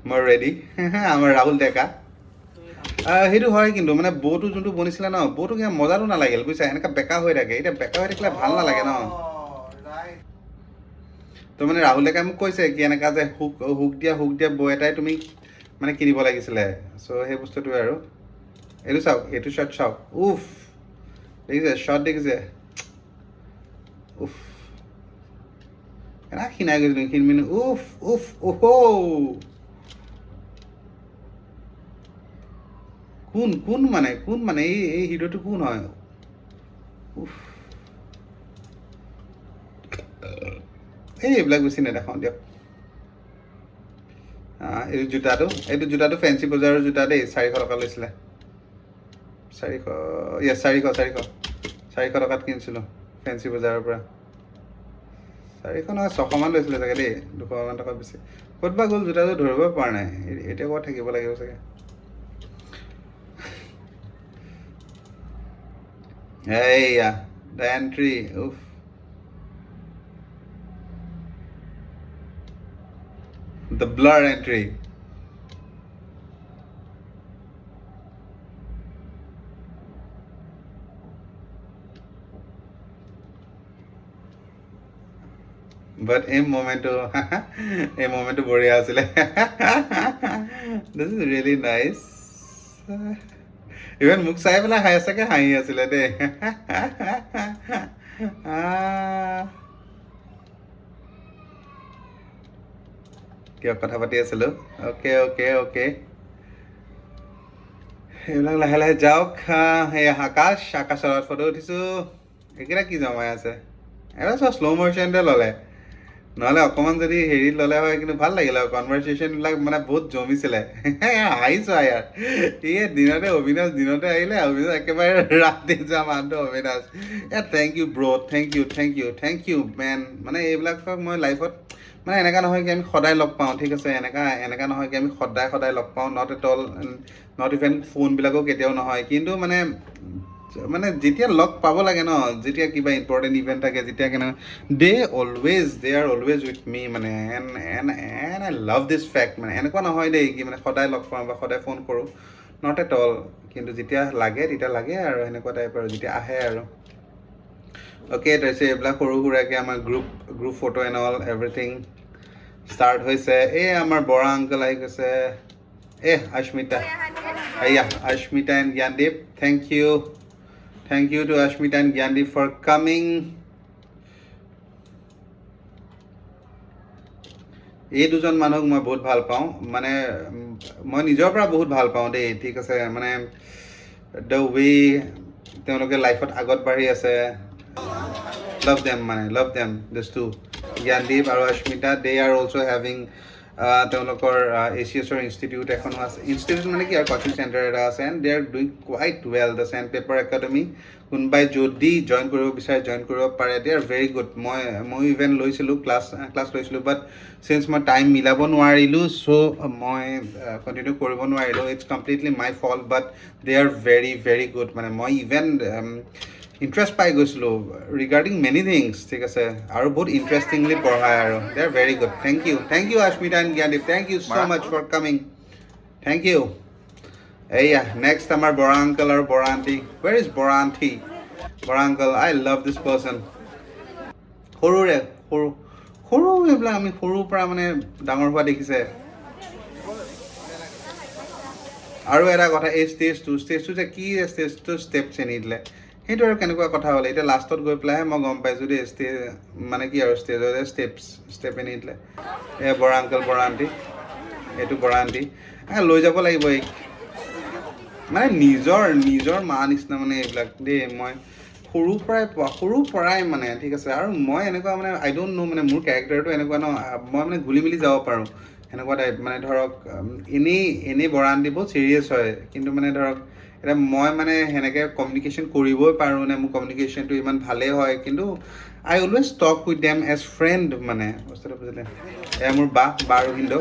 মই ৰেডি আমাৰ ৰাহুল ডেকা সেইটো হয় কিন্তু মানে বৌটো যোনটো বনিছিলে ন বৌটো কিবা মজাটো নালাগিল বুজিছা এনেকুৱা বেকা হৈ থাকে এতিয়া বেকা হৈ থাকিলে ভাল নালাগে ন তো মানে ৰাহুল ডেকাই মোক কৈছে কি এনেকুৱা যে হুক দিয়া বৌ এটাই তুমি মানে কিনিব লাগিছিলে চ' সেই বস্তুটোৱে আৰু এইটো চাওক এইটো শ্বট চাওক উফ দেখিছে শ্বট দেখিছে উফ এনে খিনাই গৈছিলো খিনমিন উফ কোন মানে এই হিৰোটো কোন হয় উফ এইবিলাক বেছি নেদেখাওঁ দিয়ক এইটো জোতাটো ফেঞ্চি বজাৰৰ জোতা দেই 400 টকা লৈছিলে 400 টকাত কিনিছিলোঁ ফেঞ্চি বজাৰৰ পৰা 400 নহয় 600 মান লৈছিলে চাগে দেই 200 মান টকা বেছি ক'ত বা গ'ল জোতাটো ধৰিব পৰা নাই এতিয়া ক'ত থাকিব লাগিব চাগে এইয়া দ্য এণ্ট্ৰি উফ the blur entry but এই মোমেন্টটো বঢ়িয়া আছিলে this is really nice even মোক চাই পেলাই চাগে হাঁহি আছিলে দেই কিয় কথা পাতি আছিলোঁ অ'কে এইবিলাক লাহে লাহে যাওক এই আকাশৰ লগত ফটো উঠিছোঁ এইকেইটা কি জমাই আছে এটা চব শ্ল' মোশ্যনতে ল'লে নহ'লে অকণমান যদি হেৰি ল'লে হয় কিন্তু ভাল লাগিলে হয় কনভাৰচেশ্যনবিলাক মানে বহুত জমিছিলে হাঁহিছোঁ ইয়াৰ দিনতে অবিনাশ দিনতে আহিলে অবিনাশ একেবাৰে ৰাতি যোৱা মানুহটো অবিনাশ থেংক ইউ ব্ৰ' থেংক ইউ মেন মানে এইবিলাকক মই লাইফত মানে এনেকুৱা নহয় কি আমি সদায় লগ পাওঁ ঠিক আছে এনেকুৱা নহয় কি আমি সদায় লগ পাওঁ not at all not even ফোনবিলাকো কেতিয়াও নহয় কিন্তু মানে যেতিয়া লগ পাব লাগে ন যেতিয়া কিবা ইম্পৰ্টেণ্ট ইভেণ্ট থাকে যেতিয়া দে আৰ অলৱেজ উইথ মি মানে and I love this fact মানে এনেকুৱা নহয় দেই কি মানে সদায় লগ পাওঁ বা সদায় ফোন কৰোঁ নট এট অল কিন্তু যেতিয়া লাগে তেতিয়া লাগে আৰু এনেকুৱা টাইপ আৰু যেতিয়া আহে আৰু অ'কে তাৰপিছত এইবিলাক সৰু সুৰাকৈ আমাৰ group photo and all everything start হৈছে এই আমাৰ বৰা আংকল আহি গৈছে Ashmita Ashmita and Gyandeep thank you to Ashmita and Gyandeep for coming এই দুজন মানুহক মই বহুত ভাল পাওঁ মানে মই নিজৰ পৰা বহুত ভাল পাওঁ দেই ঠিক আছে মানে দ্য ৱে তেওঁলোকে লাইফত আগত বাঢ়ি আছে love them this two Gyandeep আৰু Ashmita they are also having তেওঁলোকৰ ACSৰ ইনষ্টিটিউট এখনো আছে ইনষ্টিটিউট মানে কি আৰু কোচিং চেণ্টাৰ এটা আছে and they are doing quite well the sand paper academy কোনোবাই যদি জইন কৰিব বিচাৰে জইন কৰিব পাৰে দে আৰ ভেৰি গুড মই ইভেন লৈছিলোঁ ক্লাছ লৈছিলোঁ বাট চিন্স মই টাইম মিলাব নোৱাৰিলোঁ চ' মই কণ্টিনিউ কৰিব নোৱাৰিলোঁ it's completely my fault but they are very good মানে মই ইভেন ইণ্টাৰেষ্ট পাই গৈছিলোঁ ৰিগাৰ্ডিং মেনি থিংছ ঠিক আছে আৰু বহুত ইণ্টাৰেষ্টিংলি পঢ়ায় আৰু they are very good thank you Ashmita and Gyandeep thank you so' much for coming thank you এইয়া নেক্সট আমাৰ বৰা আংকল আৰু Bora aunty where is Bora aunty Bora uncle I love this person সৰু এইবিলাক আমি সৰুৰ পৰা মানে ডাঙৰ হোৱা দেখিছে আৰু এটা কথা এই ষ্টেজটো যে কি ষ্টেজটো ষ্টেপ চেনি দিলে সেইটো আৰু কেনেকুৱা কথা হ'লে এতিয়া লাষ্টত গৈ পেলাইহে মই গম পাইছোঁ দেই মানে কি আৰু ষ্টেজৰ ষ্টেপ এনি দিলে বৰা আংকল বৰা আণ্টি এইটো বৰা আণ্টি লৈ যাব লাগিব এই মানে নিজৰ মা নিচিনা মানে এইবিলাক দেই মই সৰুৰ পৰাই মানে ঠিক আছে আৰু মই এনেকুৱা মানে আই ডোণ্ট ন' মানে মোৰ কেৰেক্টাৰটো এনেকুৱা ন মই মানে ঘুলি মেলি যাব পাৰোঁ সেনেকুৱা টাইপ মানে ধৰক এনেই বৰা আণ্টি বহুত চিৰিয়াছ হয় কিন্তু মানে ধৰক এতিয়া মই মানে সেনেকৈ কমিউনিকেশ্যন কৰিবই পাৰোঁ নে মোৰ কমিউনিকেশ্যনটো ইমান ভালেই হয় কিন্তু I always talk with them as friend মানে বস্তুটো বুজিলে মোৰ বা ৰহিন্দু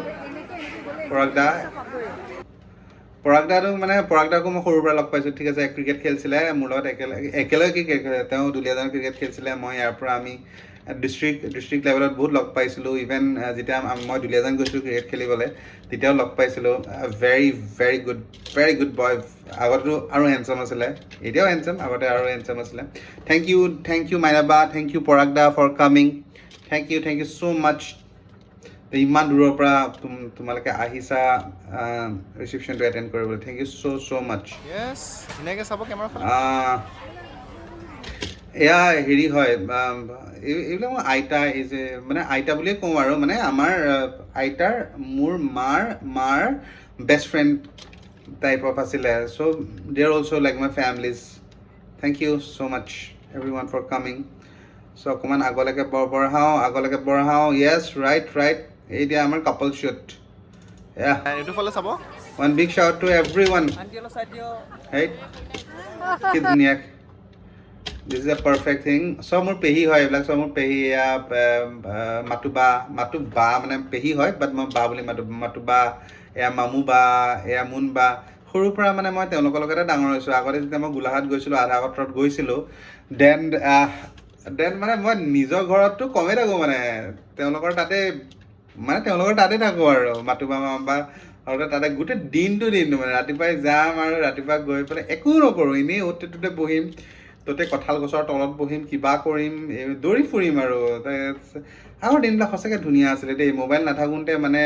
পৰাগদাকো মই সৰুৰ পৰা লগ পাইছোঁ ঠিক আছে ক্ৰিকেট খেলিছিলে মোৰ লগত একেলগে ক্ৰিকেট তেওঁ দুলীয়াজানৰ ক্ৰিকেট খেলিছিলে মই ইয়াৰ পৰা আমি ডিষ্ট্ৰিক্ট লেভেলত বহুত লগ পাইছিলোঁ ইভেন যেতিয়া মই দুলীয়াজান গৈছিলোঁ ক্ৰিকেট খেলিবলৈ তেতিয়াও লগ পাইছিলোঁ ভেৰি গুড বয় আগতেতো আৰু হেণ্ডচাম আছিলে এতিয়াও হেণ্ডচাম আগতে আৰু হেণ্ডচাম আছিলে thank you Mainaba thank you পৰাগদা for coming thank you so' much ইমান দূৰৰ পৰা তোমালোকে আহিছা ৰিচিপশ্যনটো এটেণ্ড কৰিবলৈ থেংক ইউ ছ' মাছ এয়া হেৰি হয় এইবিলাক মই আইতা মানে আইতা বুলিয়ে কওঁ আৰু মানে আমাৰ আইতাৰ মোৰ মাৰ বেষ্ট ফ্ৰেণ্ড টাইপ অফ আছিলে so' they are also' like my families thank you so' much every one for coming so' অকণমান আগলৈকে বঢ়াওঁ য়েছ ৰাইট এই দিয়া আমাৰ couple shoot one big shout to every one কি ধুনীয়া this is a perfect thing চব মোৰ পেহী হয় এইবিলাক চব মোৰ পেহী এয়া মাতো বা মানে পেহী হয় বাট মই বা বুলি মাতো বা এয়া মামু বা এয়া মুন বা সৰুৰ পৰা মানে মই তেওঁলোকৰ লগতে ডাঙৰ হৈছোঁ আগতে যেতিয়া মই গোলাঘাট গৈছিলোঁ আধা সত্ৰত গৈছিলোঁ দেন মানে মই নিজৰ ঘৰততো কমেই থাকোঁ মানে তেওঁলোকৰ তাতে থাকোঁ আৰু মাতো বা মামা আৰু তাতে গোটেই দিনটো মানে ৰাতিপুৱাই যাম আৰু ৰাতিপুৱা গৈ পেলাই একো নকৰোঁ এনেই অ'তে ত'তে বহিম ত'তে কঁঠাল গছৰ তলত বহিম কিবা কৰিম দৌৰি ফুৰিম আৰু আগৰ দিনবিলাক সঁচাকৈ ধুনীয়া আছিলে দেই মোবাইল নাথাকোঁতে মানে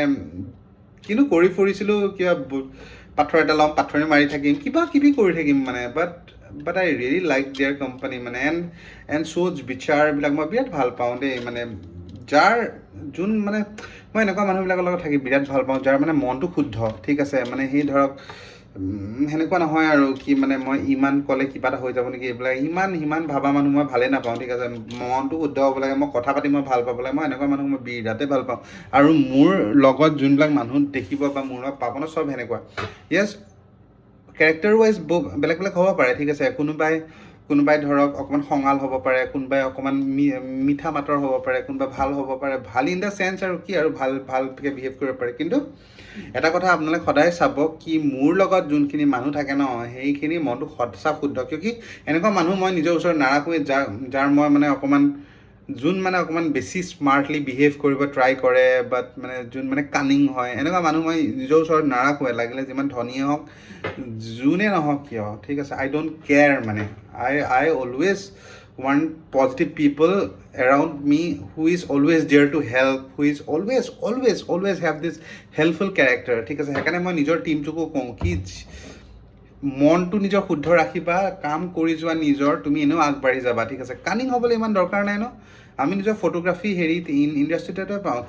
কিন্তু কৰি ফুৰিছিলোঁ কিবা পাথৰ এটা ল'ম পাথৰে মাৰি থাকিম কিবা কিবি কৰি থাকিম মানে বাট আই ৰিয়েলি লাইক দেয়াৰ কোম্পানী মানে এণ্ড শ্ব'জ বিচাৰবিলাক মই বিৰাট ভাল পাওঁ দেই মানে যোন মানে মই এনেকুৱা মানুহবিলাকৰ লগত থাকি বিৰাট ভাল পাওঁ যাৰ মানে মনটো শুদ্ধ ঠিক আছে মানে সি ধৰক সেনেকুৱা নহয় আৰু কি মানে মই ইমান ক'লে কিবা এটা হৈ যাব নেকি এইবিলাক সিমান ভাবা মানুহ মই ভালেই নাপাওঁ ঠিক আছে মনটো শুদ্ধ হ'ব লাগে মই কথা পাতি মই ভাল পাব লাগে মই এনেকুৱা মানুহ মই বিৰাটেই ভাল পাওঁ আৰু মোৰ লগত যোনবিলাক মানুহ দেখিব বা মোৰ লগত পাব ন চব সেনেকুৱা য়েছ কেৰেক্টাৰ ৱাইজ বেলেগ বেলেগ হ'ব পাৰে ঠিক আছে কোনোবাই ধৰক অকণমান খঙাল হ'ব পাৰে কোনোবাই অকণমান মিঠা মাতৰ হ'ব পাৰে কোনোবাই ভাল হ'ব পাৰে ভাল ইন দ্য চেন্স আৰু কি আৰু ভালকৈ বিহেভ কৰিব পাৰে কিন্তু এটা কথা আপোনালোকে সদায় চাব কি মোৰ লগত যোনখিনি মানুহ থাকে ন সেইখিনি মনটো সঁচা শুদ্ধ কিয় কি এনেকুৱা মানুহ মই নিজৰ ওচৰত নাৰাখোঁৱেই যাৰ মই মানে অকণমান অকণমান বেছি স্মাৰ্টলি বিহেভ কৰিব ট্ৰাই কৰে বাট মানে যোন মানে কানিং হয় এনেকুৱা মানুহ মই নিজৰ ওচৰত নাৰাখোঁৱে লাগিলে যিমান ধনীয়ে হওক যোনে নহওক কিয় ঠিক আছে আই ডোণ্ট কেয়াৰ মানে I always want positive people around me who is always there to help who is always have this helpful character ঠিক আছে সেইকাৰণে মই নিজৰ টিমটোকো কওঁ কি মনটো নিজৰ শুদ্ধ ৰাখিবা কাম কৰি যোৱা নিজৰ তুমি এনেও আগবাঢ়ি যাবা ঠিক আছে কানিং হ'বলৈ ইমান দৰকাৰ নাই ন আমি নিজৰ ফটোগ্ৰাফী হেৰিত ইণ্ডাষ্ট্ৰিতে পাওঁ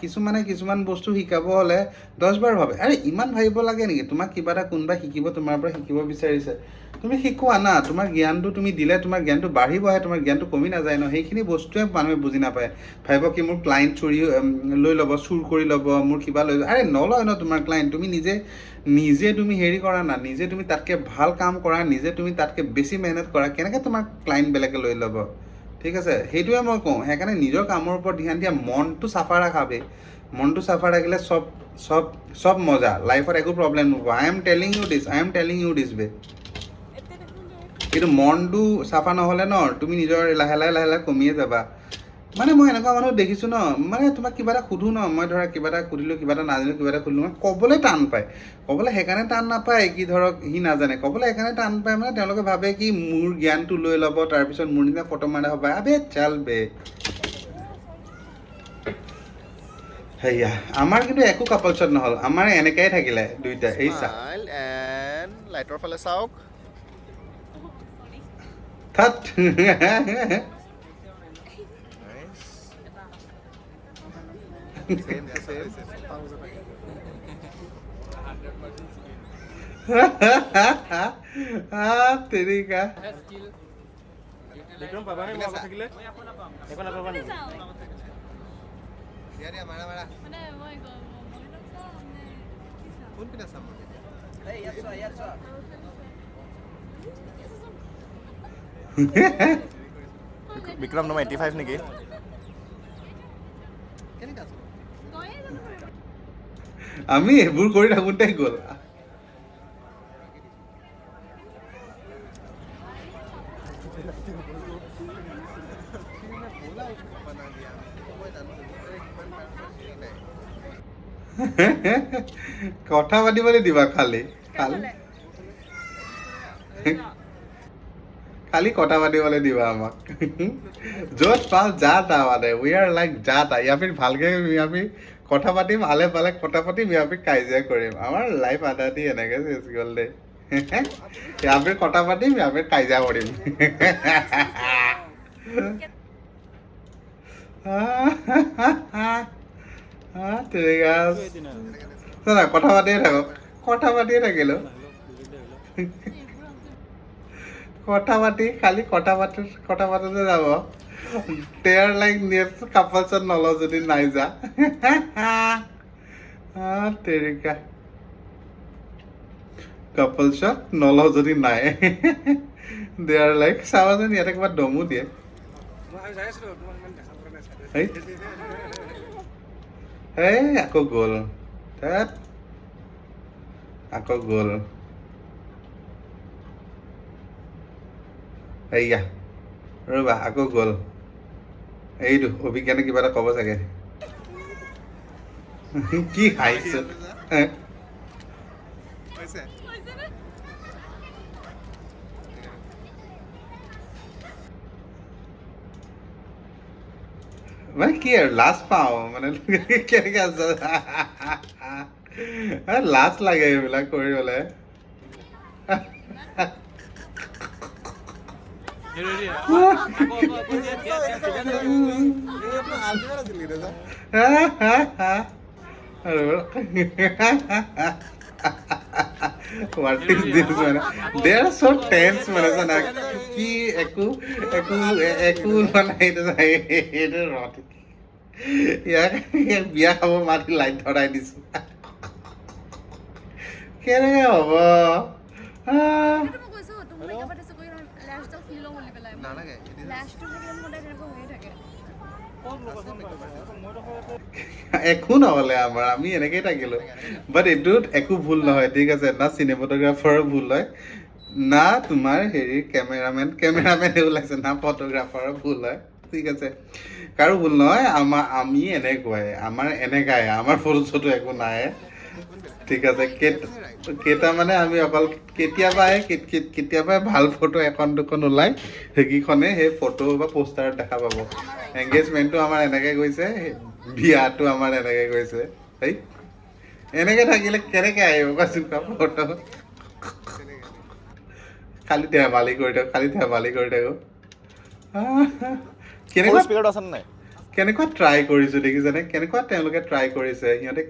কিছুমান বস্তু শিকাব হ'লে 10 বাৰ ভাবে আৰে ইমান ভাবিব লাগে নেকি তোমাক কিবা এটা কোনোবাই শিকিব তোমাৰ পৰা শিকিব বিচাৰিছে তুমি শিকোৱা না তোমাৰ জ্ঞানটো তুমি দিলে তোমাৰ জ্ঞানটো বাঢ়িবহে তোমাৰ জ্ঞানটো কমি নাযায় ন সেইখিনি বস্তুৱে মানুহে বুজি নাপায় ভাবিব কি মোৰ ক্লাইণ্ট লৈ ল'ব চুৰ কৰি ল'ব মোৰ কিবা লৈ আৰে নলয় ন তোমাৰ ক্লাইণ্ট তুমি নিজে তুমি হেৰি কৰা না নিজে তুমি তাতকৈ ভাল কাম কৰা নিজে তুমি তাতকৈ বেছি মেহনত কৰা কেনেকৈ তোমাৰ ক্লাইণ্ট বেলেগে লৈ ল'ব ঠিক আছে সেইটোৱে মই কওঁ সেইকাৰণে নিজৰ কামৰ ওপৰত ধ্যান দিয়া মনটো চাফা ৰাখাবে মনটো চাফা ৰাখিলে চব মজা লাইফত একো প্ৰব্লেম নহ'ব আই এম টেলিং ইউ দিছ বে কিন্তু মনটো চাফা নহ'লে ন তুমি নিজৰ লাহে লাহে কমিয়ে যাবা মানে মই এনেকুৱা মানুহ দেখিছোঁ ন মানে তোমাক কিবা এটা সুধোঁ ন মই ধৰা কিবা এটা সুধিলোঁ কিবা এটা নাজানিলোঁ কিবা এটা সুধিলোঁ মানে ক'বলৈ টান পায় ক'বলৈ সেইকাৰণে টান নাপায় কি ধৰক সি নাজানে ক'বলৈ সেইকাৰণে টান পায় মানে তেওঁলোকে ভাবে কি মোৰ জ্ঞানটো লৈ ল'ব তাৰপিছত মোৰ নিচিনা ফটো মাৰা হ'ব আবে চাল বে সেয়া আমাৰ কিন্তু একো কাপল শ্বট নহ'ল আমাৰ এনেকাই থাকিলে দুইটা এই চা লাইটৰ ফালে চাওক থাত তেৰিকা বিক্ৰম নম্বৰ 85 নেকি আমি এইবোৰ কৰি থাকোঁতে গ'ল কথা পাতিবলৈ দিবা খালি কথা পাতিবলৈ দিবা আমাক য'ত পাওঁ যা তা মানে উই আৰ লাইক যা তা ইয়া ফিৰ ভালকৈ আমি কথা পাতিম আলে পালে কথা পাতিম ইয়া ফিৰ কাজিয়া কৰিম আমাৰ লাইফ আধা দি এনেকৈ চেচ গ'ল দেই ইয়া ফিৰ কথা পাতিম ইয়া ফিৰ কাজিয়া কৰিম কথা পাতিয়ে থাকিলোঁ কথা পাতোতে যাব তেয়াৰ লাইক নেক্সট কাপল শ্বট নলওঁ যদি নাই যা তেৰিকা কাপল শ্বট নলওঁ যদি নাই দেয়াৰ লাইক চাবাচোন ইয়াতে কিবা দমো দিয়ে এই আকৌ গ'ল এইয়া ৰ'বা আকৌ গ'ল এইটো অভিজ্ঞানে কিবা এটা ক'ব চাগে কি হাঁহিছে মানে কি আৰু লাজ পাওঁ মানে কেনেকৈ আছে লাজ লাগে এইবিলাক কৰিবলৈ What is this মানে they are so tense মানে জানা কি একো একো একো মানে এইটো ৰট ইয়াক বিয়া খাব মাতি লাইট ধৰাই দিছো কেনেকে হ'ব একো নহ'লে আমাৰ আমি এনেকেই থাকিলো বাট এইটোত একো ভুল নহয় ঠিক আছে না চিনেমাটোগ্ৰাফাৰৰ ভুল হয় না তোমাৰ হেৰি কেমেৰামেনে ওলাইছে না ফটোগ্ৰাফাৰৰ ভুল হয় ঠিক আছে কাৰো ভুল নহয় আমি এনেকুৱাই আমাৰ এনেকাই আমাৰ ফটো চটো একো নাই ঠিক আছে কেইটামানে আমি অকল কেতিয়াবাই ভাল ফটো এখন দুখন ওলাই সেইকেইখনে সেই ফটো বা পোষ্টাৰত দেখা পাব এংগেজমেণ্টটো আমাৰ এনেকৈ গৈছে বিয়াটো আমাৰ এনেকৈ গৈছে সেই এনেকৈ থাকিলে কেনেকৈ আহিব কোৱাচোন ফটো খালি ধেমালি কৰি থাকোঁ কেনেকুৱা ট্ৰাই কৰিছোঁ দেখিছেনে কেনেকুৱা তেওঁলোকে ট্ৰাই কৰিছে সিহঁতে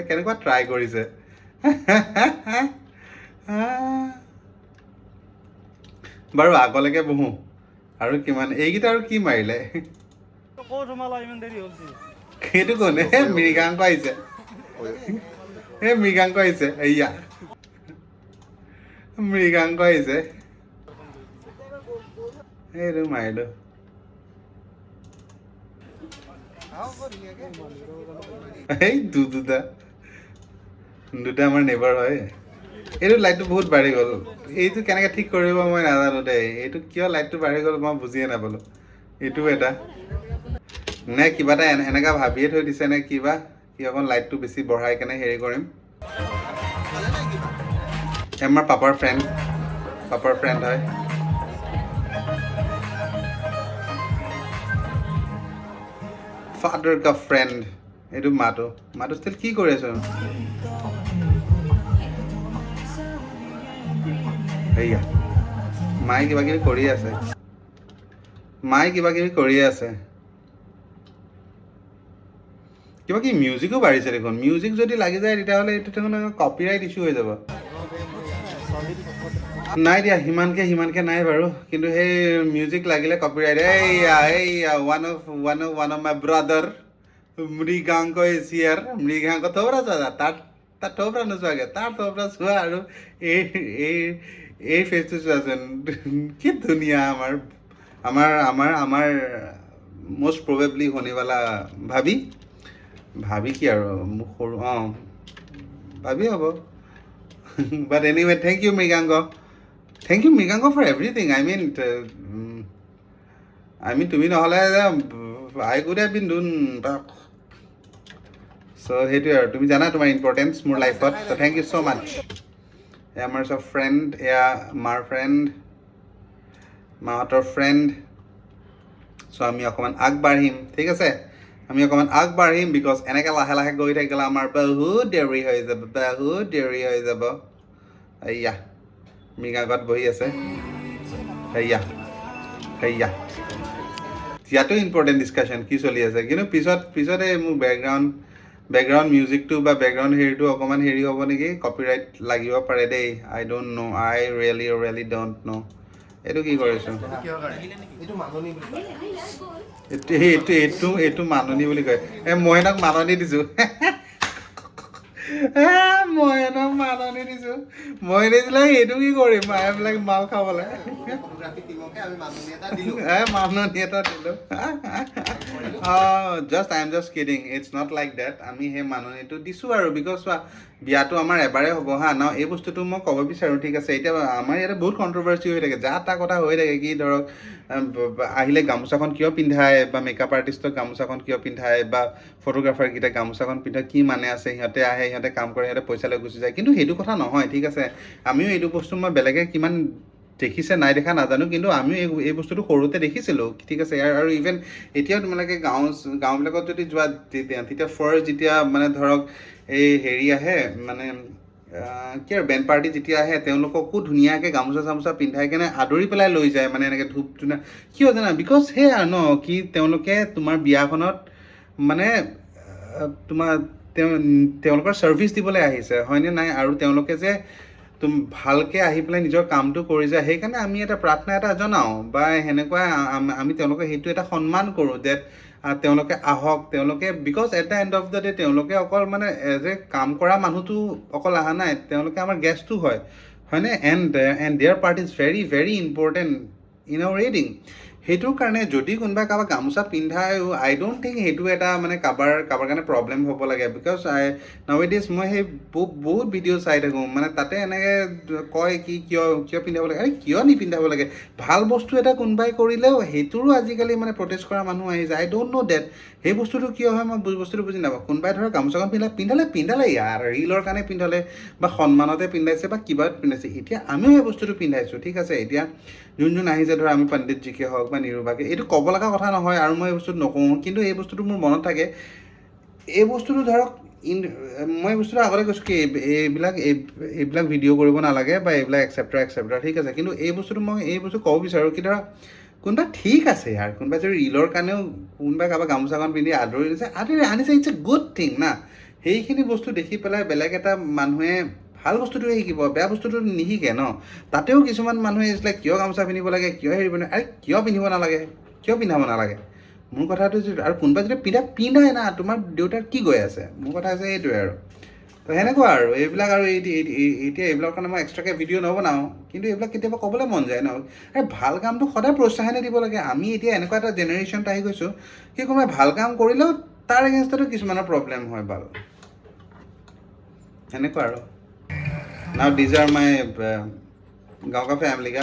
কেনেকুৱা ট্ৰাই কৰিছে বাৰু আগলৈকে বহোঁ আৰু কিমান এইকেইটা আৰু কি মাৰিলে সেইটো কোনে মৃগাংক আহিছে মৃগাংক আহিছে এয়া মৃগাংক আহিছে এইটো মাৰিলোঁ এই দুটা আমাৰ নেবাৰ হয় এইটো লাইটটো বহুত বাঢ়ি গ'ল এইটো কেনেকৈ ঠিক কৰিব মই নাজানো দেই এইটো কিয় লাইটটো বাঢ়ি গ'ল মই বুজিয়ে নাপালোঁ এইটো এটা নে কিবা এটা এনেকুৱা ভাবিয়ে থৈ দিছে নে কিবা কি অকণ লাইটটো বেছি বঢ়াই কেনে হেৰি কৰিম আমাৰ পাপাৰ ফ্ৰেণ্ড হয় ফাদাৰ কা ফ্ৰেণ্ড এইটো মাটো ষ্টিল কি কৰি আছো সেয়া মায়ে কিবা কিবি কৰিয়ে আছে কিবা কি মিউজিকো বাঢ়িছে দেখোন মিউজিক যদি লাগি যায় তেতিয়াহ'লে এইটো দেখোন কপিৰাইট ইছ্যু হৈ যাব নাই দিয়া সিমানকে নাই বাৰু কিন্তু সেই মিউজিক লাগিলে কপিৰাইট এইয়া one of my brother Mriganka is here Mriganka থৌৰা চোৱা তাৰ থৌৰা নোচোৱাগে তাৰ থৌৰা চোৱা আৰু এই ফেচটো চোৱাচোন কি ধুনীয়া আমাৰ মষ্ট প্ৰবেবলি হোনেৱালা ভাবি কি আৰু মোক সৰু ভাবি হ'ব but anyway thank you Mriganka for everything I mean তুমি নহ'লে I could have been done so' সেইটোৱে আৰু তুমি জানা তোমাৰ ইম্পৰ্টেঞ্চ মোৰ লাইফত চ' থেংক ইউ ছ' মাছ এয়া আমাৰ চব ফ্ৰেণ্ড এয়া মাহঁতৰ ফ্ৰেণ্ড চ' আমি অকণমান আগবাঢ়িম ঠিক আছে বিকজ এনেকৈ লাহে গৈ থাকিলে আমাৰ বহুত দেৰি হৈ যাব এয়া মৃগাংকত বহি আছে সেয়া ইয়াতো ইম্পৰ্টেণ্ট ডিছকাশ্যন কি চলি আছে কিন্তু পিছত এই মোৰ বেকগ্ৰাউণ্ড মিউজিকটো বা বেকগ্ৰাউণ্ড হেৰিটো অকণমান হেৰি হ'ব নেকি কপিৰাইট লাগিব পাৰে দেই I don't know' I really don't know' এইটো কি কৰিছোঁ এইটো মাননি বুলি কয় মই সিহঁতক মাননি দিছোঁ মই নিদিলে এইটো কি কৰিম এইবিলাক মাল খাবলৈ মাননি এটা দিলোঁ just I am just kidding it's not like that আমি সেই মাননিটো দিছোঁ আৰু বিকজ চোৱা বিয়াটো আমাৰ এবাৰে হ'ব হা ন এই বস্তুটো মই ক'ব বিচাৰোঁ ঠিক আছে এতিয়া আমাৰ ইয়াতে বহুত কণ্ট্ৰভাৰ্চি হৈ থাকে যা তা কথা হৈ থাকে কি ধৰক আহিলে গামোচাখন কিয় পিন্ধায় বা মেকআপ আৰ্টিষ্টক গামোচাখন কিয় পিন্ধায় বা ফটোগ্ৰাফাৰকেইটা গামোচাখন পিন্ধায় কি মানে আছে সিহঁতে আহে সিহঁতে কাম কৰে সিহঁতে পইচা লৈ গুচি যায় কিন্তু সেইটো কথা নহয় ঠিক আছে আমিও এইটো বস্তু মই বেলেগে কিমান দেখিছে নাই দেখা নাজানো কিন্তু আমিও এই বস্তুটো সৰুতে দেখিছিলোঁ ঠিক আছে আৰু ইভেন এতিয়াও তোমালোকে গাঁওবিলাকত যদি যোৱা তেতিয়া ফাৰ্ষ্ট যেতিয়া মানে ধৰক এই হেৰি আহে মানে কি আৰু বেণ্ড পাৰ্টি যেতিয়া আহে তেওঁলোককো ধুনীয়াকৈ গামোচা পিন্ধাই কেনে আদৰি পেলাই লৈ যায় মানে এনেকৈ ধূপ ধুনা কিয় জানা বিকজ সেয়া ন কি তেওঁলোকে তোমাৰ বিয়াখনত মানে তেওঁলোকৰ ছাৰ্ভিচ দিবলৈ আহিছে হয়নে নাই আৰু তেওঁলোকে যে তুমি ভালকৈ আহি পেলাই নিজৰ কামটো কৰি যায় সেইকাৰণে আমি এটা প্ৰাৰ্থনা এটা জনাওঁ বা সেনেকুৱা আমি তেওঁলোকে সেইটো এটা সন্মান কৰোঁ ডেট তেওঁলোকে আহক তেওঁলোকে because at the and of the day তেওঁলোকে অকল মানে এজ এ কাম কৰা মানুহটো অকল অহা নাই তেওঁলোকে আমাৰ গেষ্টটো হয়নে and their part is very very important in our ৱেডিং সেইটোৰ কাৰণে যদি কোনোবাই কাৰোবাক গামোচা পিন্ধায় আই ডোণ্ট থিংক সেইটো এটা মানে কাৰোবাৰ কাৰণে প্ৰব্লেম হ'ব লাগে বিকজ নাৱেডেজ মই সেই বহুত ভিডিঅ' চাই থাকোঁ মানে তাতে এনেকৈ কয় কি কিয় পিন্ধাব লাগে আৰে কিয় নিপিন্ধাব লাগে ভাল বস্তু এটা কোনোবাই কৰিলেও সেইটোৰো আজিকালি মানে প্ৰটেষ্ট কৰা মানুহ আহি যায় আই ডোণ্ট ন' ডেট সেই বস্তুটো কিয় হয় মই বস্তুটো বুজি নাপাওঁ কোনোবাই ধৰক গামোচাখন পিন্ধালে ইয়াৰ ৰীলৰ কাৰণে পিন্ধালে বা সন্মানতে পিন্ধাইছে বা কিবাত পিন্ধাইছে এতিয়া আমিও সেই বস্তুটো পিন্ধাইছোঁ ঠিক আছে এতিয়া যোন আহিছে ধৰক আমি পণ্ডিতজীকে হওক বা নিৰুবাকে এইটো ক'ব লগা কথা নহয় আৰু মই এই বস্তুটো নকওঁ কিন্তু এই বস্তুটো মোৰ মনত থাকে এই বস্তুটো ধৰক মই বস্তুটো আগতে কৈছোঁ কি এইবিলাক ভিডিঅ' কৰিব নালাগে বা এইবিলাক এক্সেপ্টাৰ ঠিক আছে কিন্তু এই বস্তুটো মই এই বস্তু ক'ব বিচাৰোঁ কি ধৰক কোনোবা ঠিক আছে ইয়াৰ কোনোবাই যদি ৰীলৰ কাৰণেও কোনোবাই কাৰোবাৰ গামোচাখন পিন্ধি আদৰি আনিছে ইটছ এ গুড থিং না সেইখিনি বস্তু দেখি পেলাই বেলেগ এটা মানুহে ভাল বস্তুটোৱে শিকিব বেয়া বস্তুটো নিশিকে ন তাতেও কিছুমান মানুহে লাইক কিয় গামোচা পিন্ধিব লাগে কিয় হেৰি পিন্ধিব আৰে কিয় পিন্ধিব নালাগে কিয় পিন্ধাব নালাগে মোৰ কথাটো আৰু কোনোবাই যদি পিন্ধাই না তোমাৰ দেউতাৰ কি গৈ আছে মোৰ কথা হৈছে এইটোৱে আৰু তো সেনেকুৱা আৰু এইবিলাক আৰু এতিয়া এইবিলাকৰ কাৰণে মই এক্সট্ৰাকৈ ভিডিঅ' নবনাওঁ কিন্তু এইবিলাক কেতিয়াবা ক'বলৈ মন যায় ন এই ভাল কামটো সদায় প্ৰোৎসাহনে দিব লাগে আমি এতিয়া এনেকুৱা এটা জেনেৰেশ্যনত আহি গৈছোঁ কি কোনোবাই ভাল কাম কৰিলেও তাৰ এগেইনষ্টতো কিছুমানৰ প্ৰব্লেম হয় বাৰু সেনেকুৱা আৰু Now these are my গাঁও কা ফেমিলি কা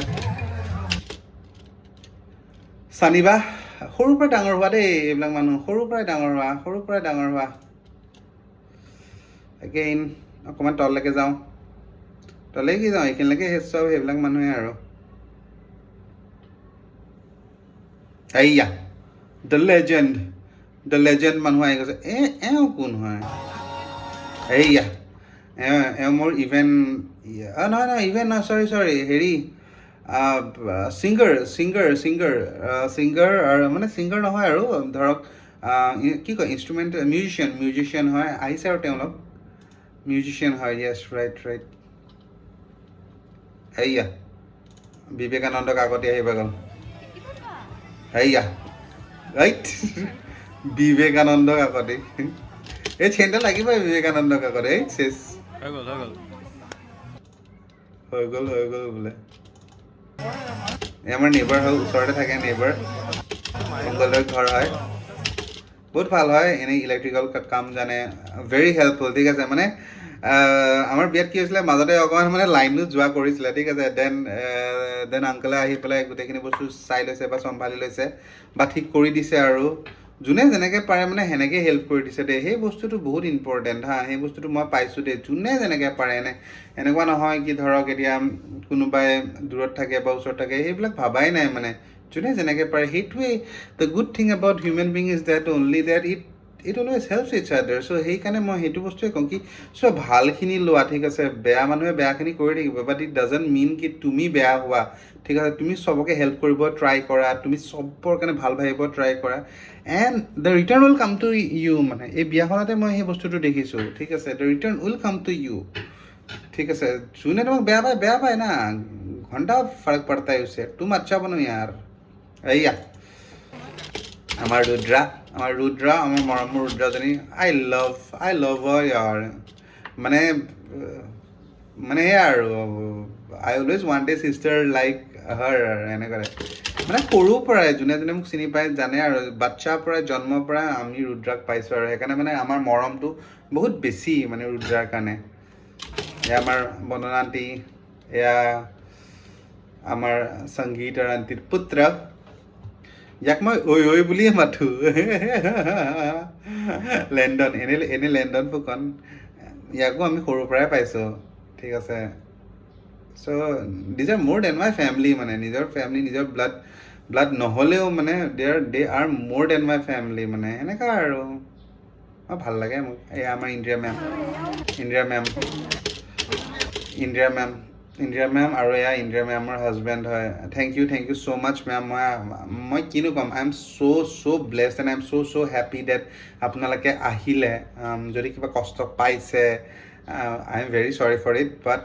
চানিবা সৰুৰ পৰা ডাঙৰ হোৱা দেই এইবিলাক মানুহ সৰুৰ পৰাই ডাঙৰ হোৱা এগেইন অকণমান তললৈকে যাওঁ এইখিনিলৈকে চব সেইবিলাক মানুহে আৰু এইয়া দ্য লেজেণ্ড মানুহ আহি গৈছে এওঁ কোন হয় এইয়া মোৰ চৰি হেৰি ছিংগাৰ মানে ছিংগাৰ নহয় আৰু ধৰক কি কয় ইনষ্ট্ৰুমেণ্ট মিউজিচিয়ান হয় আহিছে আৰু তেওঁলোক মিউজিচিয়ান হয় য়েছ ৰাইট এইয়া বিবেকানন্দক আগতে আহিব গ'ল এইয়া ৰাইট বিবেকানন্দক আগতে এই চেণ্টাৰ লাগিবই বিবেকানন্দক আগতে এই চেচ হৈ গ'ল বোলে আমাৰ নেইবাৰ হয় ওচৰতে থাকে নেইবাৰ মংগলদৈৰ ঘৰ হয় বহুত ভাল হয় এনেই ইলেক্ট্ৰিকেল কাম জানে ভেৰি হেল্পফুল ঠিক আছে মানে আমাৰ বিয়াত কি হৈছিলে মাজতে অকণমান মানে লাইনো যোৱা কৰিছিলে ঠিক আছে দেন আংকলে আহি পেলাই গোটেইখিনি বস্তু চাই লৈছে বা চম্ভালি লৈছে বা ঠিক কৰি দিছে আৰু যোনে যেনেকৈ পাৰে মানে সেনেকৈ হেল্প কৰি দিছে দেই সেই বস্তুটো বহুত ইম্পৰ্টেণ্ট সেই বস্তুটো মই পাইছোঁ দেই যোনে যেনেকৈ পাৰে এনেকুৱা নহয় কি ধৰক এতিয়া কোনোবাই দূৰত থাকে বা ওচৰত থাকে সেইবিলাক ভাবাই নাই মানে যোনে যেনেকৈ পাৰে সেইটোৱেই the good thing about human being is that only that it always helps it's other so' সেইকাৰণে মই সেইটো বস্তুৱে কওঁ কি চ' ভালখিনি লোৱা ঠিক আছে বেয়া মানুহে বেয়াখিনি কৰি থাকিব বাট ইট ডাজন্ট মিন কি তুমি বেয়া হোৱা ঠিক আছে তুমি চবকে হেল্প কৰিব ট্ৰাই কৰা তুমি চবৰ কাৰণে ভাল ভাবিব ট্ৰাই কৰা and the return will come to you মানে এই বিয়াখনতে মই সেই বস্তুটো দেখিছোঁ ঠিক আছে the return will come to you ঠিক আছে যোনে তোমাক বেয়া পায় না ঘণ্টা ফৰক পড়তা है उससे तुम अच्छा बनो यार এইয়া আমাৰ ৰুদ্ৰা আমাৰ মৰমৰ ৰুদ্ৰাজনী আই লাভ ইয়াৰ মানে সেয়া আৰু আই অলৱেজ ৱান্ট এ চিষ্টাৰ লাইক হাৰ এনেকৈ মানে সৰুৰ পৰাই যোনে মোক চিনি পায় জানে আৰু বাচ্ছাৰ পৰাই জন্মৰ পৰা আমি ৰুদ্ৰাক পাইছোঁ আৰু সেইকাৰণে মানে আমাৰ মৰমটো বহুত বেছি মানে ৰুদ্ৰাৰ কাৰণে এয়া আমাৰ বন্দনা আণ্টি এয়া আমাৰ সংগীত আণ্টিৰ পুত্ৰ ইয়াক মই ঐ বুলিয়ে মাথোঁ লেণ্ডন এনে লেণ্ডন ফুকন ইয়াকো আমি সৰুৰ পৰাই পাইছোঁ ঠিক আছে চ' দিজ আৰ মোৰ দেন মাই ফেমিলি মানে নিজৰ ফেমিলি নিজৰ ব্লাড নহ'লেও মানে দে আৰ মোৰ দেন মাই ফেমিলি মানে এনেকুৱা আৰু ভাল লাগে মোক এয়া আমাৰ ইন্দিৰা মেম আৰু এয়া ইন্দিৰা মেমৰ হাজবেণ্ড হয় thank you so' much ma'am মই কিনো ক'ম I am so' blessed and I am so' happy that আপোনালোকে আহিলে যদি কিবা কষ্ট পাইছে I am very sorry for it but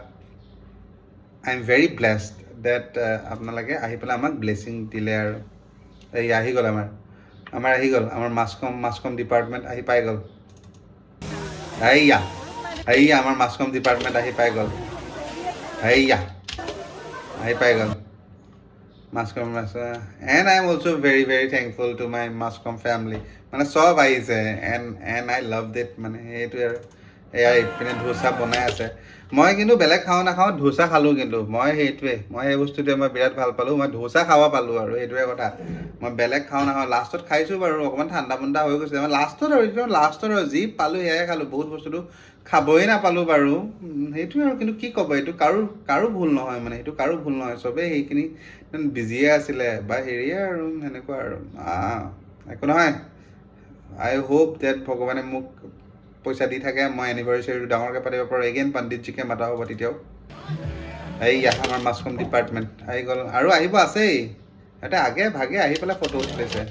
I am very blessed that আপোনালোকে আহি পেলাই আমাক ব্লেছিং দিলে আৰু এই আহি গ'ল আমাৰ আহি গ'ল আমাৰ মাছকম ডিপাৰ্টমেণ্ট আহি পাই গ'ল এইয়া আমাৰ মাছকম ডিপাৰ্টমেণ্ট আহি পাই গ'ল এইয়া আহি পাই গ'ল মাছকম and I am also' very very thankful to my মাছকম ফেমিলি মানে চব আহিছে এণ্ড আই লাভ ডেট মানে সেইটোৱে আৰু এয়া ইপিনে ধোচা বনাই আছে মই কিন্তু বেলেগ খাওঁ নাখাওঁ ধোচা খালোঁ কিন্তু মই সেই বস্তুটোৱে মই বিৰাট ভাল পালোঁ মই ধোচা খাব পালোঁ আৰু সেইটোৱে কথা মই বেলেগ খাওঁ নাখাওঁ লাষ্টত খাইছোঁ বাৰু অকণমান ঠাণ্ডা হৈ গৈছে মই লাষ্টত আৰু যি পালোঁ সেয়াই খালোঁ বহুত বস্তুটো খাবই নাপালোঁ বাৰু সেইটোৱে আৰু কিন্তু কি ক'ব এইটো কাৰো ভুল নহয় মানে সেইটো কাৰো ভুল নহয় চবেই সেইখিনি বিজিয়ে আছিলে বা হেৰিয়ে আৰু সেনেকুৱা আৰু একো নহয় আই হোপ ডেট ভগৱানে মোক পইচা দি থাকে মই এনিভাৰ্চাৰীটো ডাঙৰকৈ পাতিব পাৰোঁ এগেইন পণ্ডিতজীকে মাতা হ'ব তেতিয়াও এইয়া আমাৰ মাছকম ডিপাৰ্টমেণ্ট আহি গ'ল আৰু আহিব আছেই সিহঁতে আগে ভাগে আহি পেলাই ফটো উঠিছে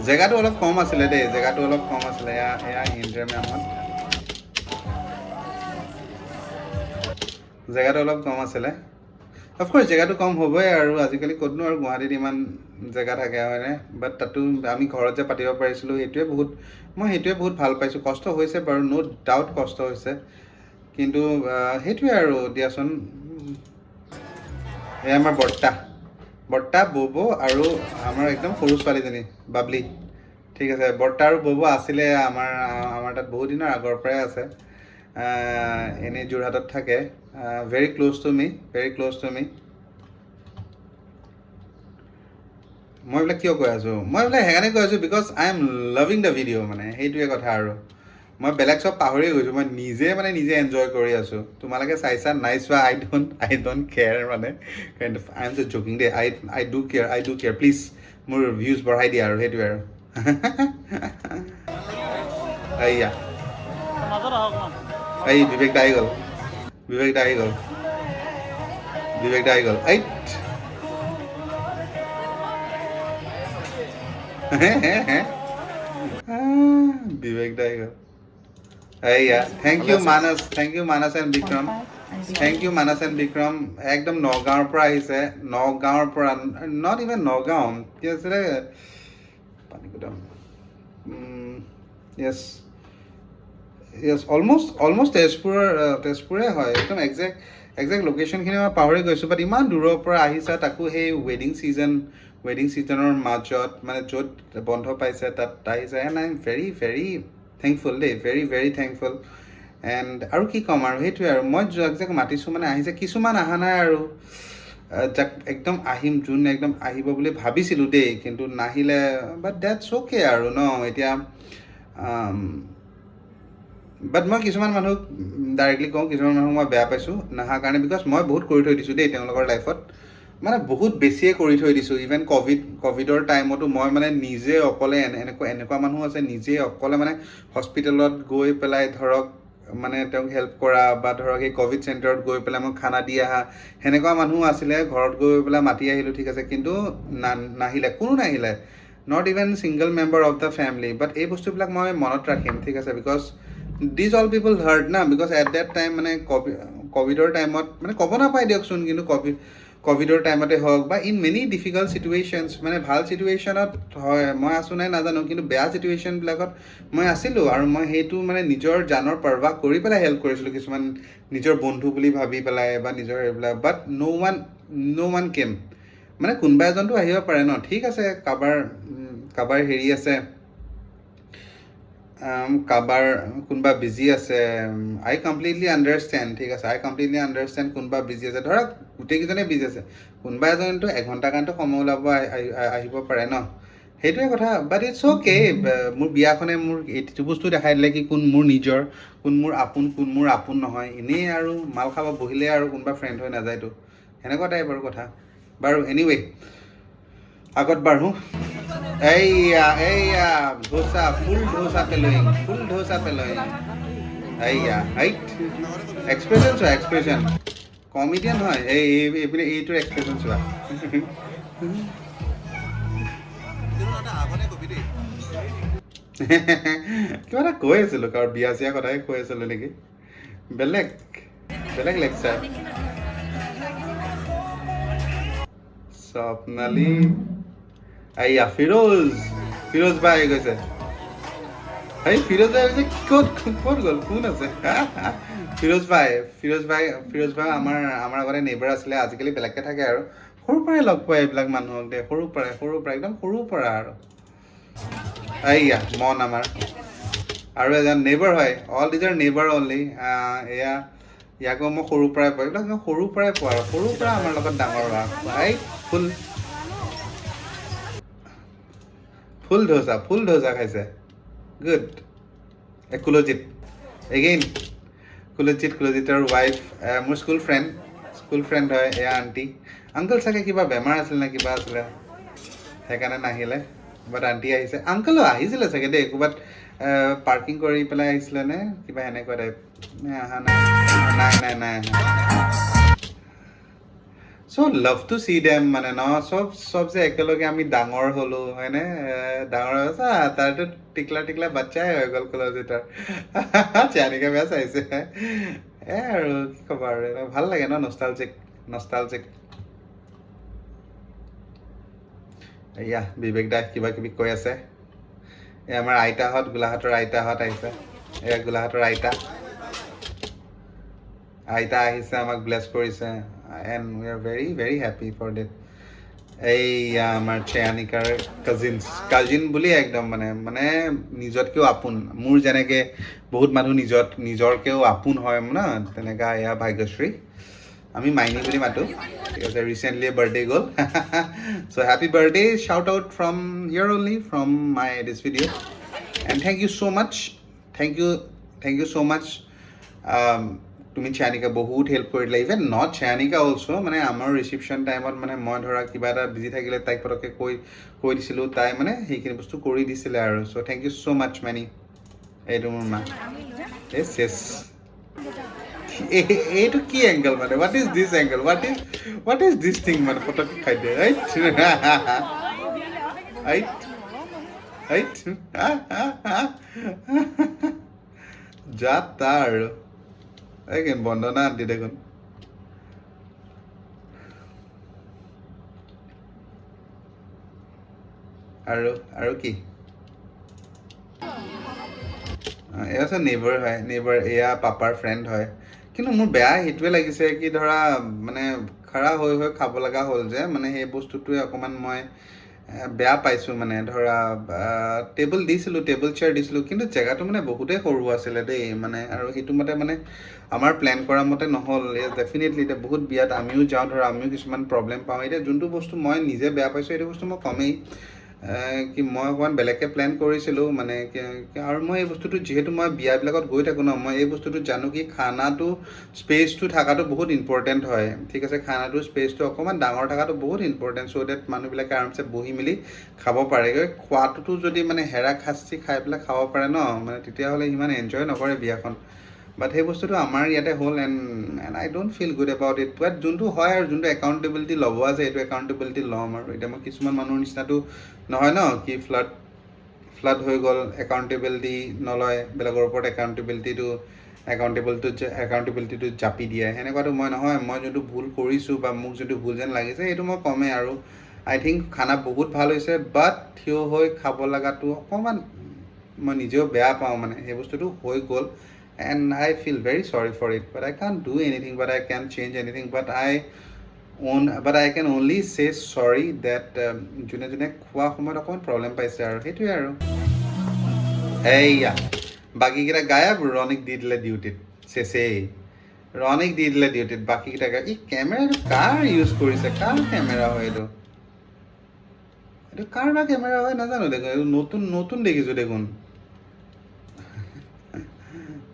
জেগাটো অলপ কম আছিলে দেই এয়া ইন্দ্ৰিয়া মেমত জেগাটো অলপ কম আছিলে অফক'ৰ্চ জেগাটো কম হ'বই আৰু আজিকালি ক'তনো আৰু গুৱাহাটীত ইমান জেগা থাকে হয়নে বাট তাতো আমি ঘৰত যে পাতিব পাৰিছিলোঁ মই সেইটোৱে বহুত ভাল পাইছোঁ কষ্ট হৈছে বাৰু ন' ডাউট কষ্ট হৈছে কিন্তু সেইটোৱে আৰু দিয়াচোন এই আমাৰ বৰ্তা বব আৰু আমাৰ একদম সৰু ছোৱালীজনী বাবলি ঠিক আছে বৰ্তা আৰু বব আছিলে আমাৰ তাত বহুত দিনৰ আগৰ পৰাই আছে এনেই যোৰহাটত থাকে ভেৰি ক্ল'জ টু মি মই এইবিলাক কিয় কৈ আছোঁ মই এইবিলাক সেইকাৰণে কৈ আছোঁ because I am loving the video' মানে সেইটোৱে কথা আৰু মই বেলেগ চব পাহৰিয়ে গৈছোঁ মই নিজে এনজয় কৰি আছোঁ তোমালোকে চাইছা নাই চোৱা আই ডোণ্ট কেয়াৰ মানে I am just joking the I do care please মোৰ ভিউজ বঢ়াই দিয়া আৰু সেইটোৱে আৰু এইয়া এই বিবেক দা আহি গ'ল এইট বিবেক দা আহি গ'ল এইয়া thank you Manas and Bikram একদম নগাঁৱৰ পৰা আহিছে নট ইভেন নগাঁও কি আছিলে পানীকুটাম য়েছ অলমষ্ট তেজপুৰে হয় একদম একজেক্ট লোকেশ্যনখিনি মই পাহৰি গৈছোঁ বাট ইমান দূৰৰ পৰা আহিছে তাকো সেই ৱেডিং ছিজনৰ মাজত মানে য'ত বন্ধ পাইছে তাত আহিছে and I am very very thankful দেই ভেৰি থেংকফুল এণ্ড আৰু কি ক'ম আৰু সেইটোৱে আৰু মই যাক মাতিছোঁ মানে আহিছে কিছুমান অহা নাই আৰু যাক একদম আহিম যোন একদম আহিব বুলি ভাবিছিলোঁ দেই কিন্তু নাহিলে বাট ডেটছ অ'কে আৰু ন এতিয়া বাট মই কিছুমান মানুহক ডাইৰেক্টলি কওঁ কিছুমান মানুহক মই বেয়া পাইছোঁ নাহাৰ কাৰণে বিকজ মই বহুত কৰি থৈ দিছোঁ দেই তেওঁলোকৰ লাইফত মানে বহুত বেছিয়ে কৰি থৈ দিছোঁ ইভেন ক'ভিডৰ টাইমতো মই মানে নিজে অকলে এনেকুৱা মানুহ আছে নিজে অকলে মানে হস্পিটেলত গৈ পেলাই ধৰক মানে তেওঁক হেল্প কৰা বা ধৰক এই ক'ভিড চেণ্টাৰত গৈ পেলাই মই খানা দি অহা সেনেকুৱা মানুহ আছিলে ঘৰত গৈ পেলাই মাতি আহিলোঁ ঠিক আছে কিন্তু নাহিলে কোনো নাহিলে not even single member of the family but এই বস্তুবিলাক মই মনত ৰাখিম ঠিক আছে because these all people hard না বিকজ এট ডেট টাইম মানে ক'ভিডৰ টাইমত মানে ক'ব নাপায় দিয়কচোন কিন্তু ক'ভিডৰ টাইমতে হওক বা ইন মেনি ডিফিকাল্ট চিটুৱেশ্যনছ মানে ভাল চিটুৱেশ্যনত হয় মই আছোঁ নাই নাজানো কিন্তু বেয়া চিটুৱেশ্যনবিলাকত মই আছিলোঁ আৰু মই সেইটো মানে নিজৰ জানৰ পাৰৱাহ কৰি পেলাই হেল্প কৰিছিলোঁ কিছুমান নিজৰ বন্ধু বুলি ভাবি পেলাই বা নিজৰ এইবিলাক বাট ন' ওৱান কেম মানে কোনোবা এজনটো আহিব পাৰে ন ঠিক আছে কাৰোবাৰ হেৰি আছে কাৰোবাৰ কোনোবা বিজি আছে আই কমপ্লিটলি আণ্ডাৰষ্টেণ্ড ঠিক আছে কোনোবা বিজি আছে ধৰক গোটেইকেইজনে বিজি আছে কোনোবা এজনেতো এঘণ্টাৰ কাৰণেতো সময় ওলাব আহিব পাৰে ন সেইটোৱে কথা বাট ইটছ অ'কে মোৰ বিয়াখনে মোৰ এইটো বস্তু দেখাই দিলে কি কোন মোৰ নিজৰ কোন মোৰ আপোন নহয় এনেই আৰু মাল খাব বহিলে আৰু কোনোবা ফ্ৰেণ্ড হৈ নাযায়তো সেনেকুৱা টাইপ আৰু কথা বাৰু এনিৱে আগত বাঢ়ো এইয়া ধোচা ফুল ধোচা পেলোয়িং এইয়া হাইট এক্সপ্ৰেছন চোৱা এক্সপ্ৰেছন কমেডিয়ান হয় এইপিনে এইটোৰ এক্সপ্ৰেছন চোৱা কিবা এটা কৈ আছিলোঁ কাৰণ বিয়া চিয়া কথাই কৈ আছিলোঁ নেকি বেলেগ বেলেগ লেকচাৰ স্বপ্নালী আইয়া ফিৰোজ বাই আহি গৈছে এই ফিৰোজ ভাই কৈছে ক'ত গ'ল কোন আছে ফিৰোজ ভাই আমাৰ আগতে নেইবাৰ আছিলে আজিকালি বেলেগকে থাকে আৰু সৰুৰ পৰাই লগ পায় এইবিলাক মানুহক দে সৰুৰ পৰাই একদম সৰুৰ পৰা আৰু এইয়া মন আমাৰ আৰু এজন নেইবাৰ হয় all these are neighbour only এয়া ইয়াকো মই সৰুৰ পৰাই পোৱা এইবিলাক সৰুৰ পৰাই পোৱা আৰু সৰুৰ পৰা আমাৰ লগত ডাঙৰ হোৱা এই ফুল ধোচা খাইছে গুড কুলজিত এগেইন কুলজিতৰ ৱাইফ মোৰ স্কুল ফ্ৰেণ্ড হয় এয়া আণ্টি আংকল চাগে কিবা বেমাৰ আছিল নে কিবা আছিলে সেইকাৰণে নাহিলে বাট আণ্টি আহিছে আংকলো আহিছিলে চাগে দেই ক'ৰবাত পাৰ্কিং কৰি পেলাই আহিছিলে নে কিবা এনেকুৱা টাইপ অহা নাই চ' লাভ টু চি ডেম মানে ন চব যে একেলগে আমি ডাঙৰ হ'লো হয়নে ডাঙৰ হৈছে তাৰতো টিকলা বাচ্চাই হৈ গ'ল কলজিতৰ চানিকা বেয়া চাইছে আৰু কি ক'বা আৰু ভাল লাগে ন নষ্টালজিক এয়া বিবেক দাস কিবা কিবি কৈ আছে এই আমাৰ গোলাঘাটৰ আইতাহঁত আহিছে এয়া গোলাঘাটৰ আইতা আহিছে আমাক ব্লেছ কৰিছে and we are very very happy for that এইয়া আমাৰ চেয়ানিকাৰ কাজিন বুলি একদম মানে নিজতকেও আপোন মোৰ যেনেকে বহুত মানুহ নিজৰকেও আপোন হয় ন তেনেকা এয়া ভাগ্যশ্ৰী আমি মাইনী বুলি মাতো ঠিক আছে ৰিচেণ্টলি বাৰ্থডে গ'ল so' happy birthday shout out from here only from my this video and thank you so much তুমি চেয়ানিকা বহুত হেল্প কৰিলা ইভেন নট চেয়ানিকা অলছ' মানে আমাৰ ৰিচিপশ্যন টাইমত মানে মই ধৰা কিবা এটা বিজি থাকিলে তাইক পটককৈ কৈ দিছিলোঁ তাই মানে সেইখিনি বস্তু কৰি দিছিলে আৰু চ' থেংক ইউ ছ' মাছ মানি এইটো মোৰ মা এই চেছ এইটো কি এংগল মানে what is this angle what is this thing মানে পটককৈ খাই দিয়ে যা তা আৰু এই বন্দনা আন্টি দেখোন আৰু কি এয়া আছে নেইবাৰ এয়া পাপাৰ ফ্ৰেণ্ড হয় কিন্তু মোৰ বেয়া সেইটোৱে লাগিছে কি ধৰা মানে খাৰা হৈ খাব লগা হ'ল যে মানে সেই বস্তুটোৱে অকণমান মই বেয়া পাইছোঁ মানে ধৰা টেবুল চেয়াৰ দিছিলোঁ কিন্তু জেগাটো মানে বহুতেই সৰু আছিলে দেই মানে আৰু সেইটো মতে মানে আমাৰ প্লেন কৰা মতে নহ'ল ডেফিনেটলি এতিয়া বহুত বিয়াত আমিও যাওঁ ধৰা আমিও কিছুমান প্ৰব্লেম পাওঁ এতিয়া যোনটো বস্তু মই নিজে বেয়া পাইছোঁ সেইটো বস্তু মই কমেই কি মই অকণমান বেলেগকৈ প্লেন কৰিছিলোঁ মানে আৰু মই এই বস্তুটো যিহেতু মই বিয়াবিলাকত গৈ থাকোঁ ন মই এই বস্তুটো জানো কি খানাটো স্পেচটো থকাটো বহুত ইম্পৰ্টেণ্ট হয় ঠিক আছে খানাটো স্পেচটো অকণমান ডাঙৰ থকাটো বহুত ইম্পৰ্টেণ্ট চ' ডেট মানুহবিলাকে আৰামছে বহি মেলি খাব পাৰে খোৱাটোতো যদি মানে হেৰা খাচি খাই পেলাই খাব পাৰে ন মানে তেতিয়াহ'লে ইমান এনজয় নকৰে বিয়াখন বাট সেই বস্তুটো আমাৰ ইয়াতে হ'ল and I don't feel good about it but যোনটো হয় আৰু যোনটো একাউণ্টেবিলিটি ল'ব আছে সেইটো একাউণ্টেবিলিটি ল'ম আৰু এতিয়া মই কিছুমান মানুহৰ নিচিনাটো নহয় ন কি ফ্লাড হৈ গ'ল একাউণ্টেবিলিটি নলয় বেলেগৰ ওপৰত একাউণ্টেবিলিটিটো জাপি দিয়ে সেনেকুৱাটো মই নহয় মই যোনটো ভুল কৰিছোঁ বা মোক যোনটো ভুল যেন লাগিছে সেইটো মই কমেই আৰু আই থিংক খানা বহুত ভাল হৈছে বাট থিয় হৈ খাব লগাটো অকণমান মই নিজেও বেয়া পাওঁ মানে সেই বস্তুটো হৈ গ'ল and I feel very sorry for it but I can't do anything but I can't change anything but I can only say sorry that যোনে খোৱা সময়ত অকণমান প্ৰব্লেম পাইছে আৰু সেইটোৱে আৰু এইয়া বাকীকেইটা গায়ব ৰণিক দি দিলে ডিউটিত বাকীকেইটা গায়ব এই কেমেৰাটো কাৰ ইউজ কৰিছে কাৰ কেমেৰা হয় এইটো কাৰ বা কেমেৰা হয় নাজানো দেখোন এইটো নতুন দেখিছোঁ দেখোন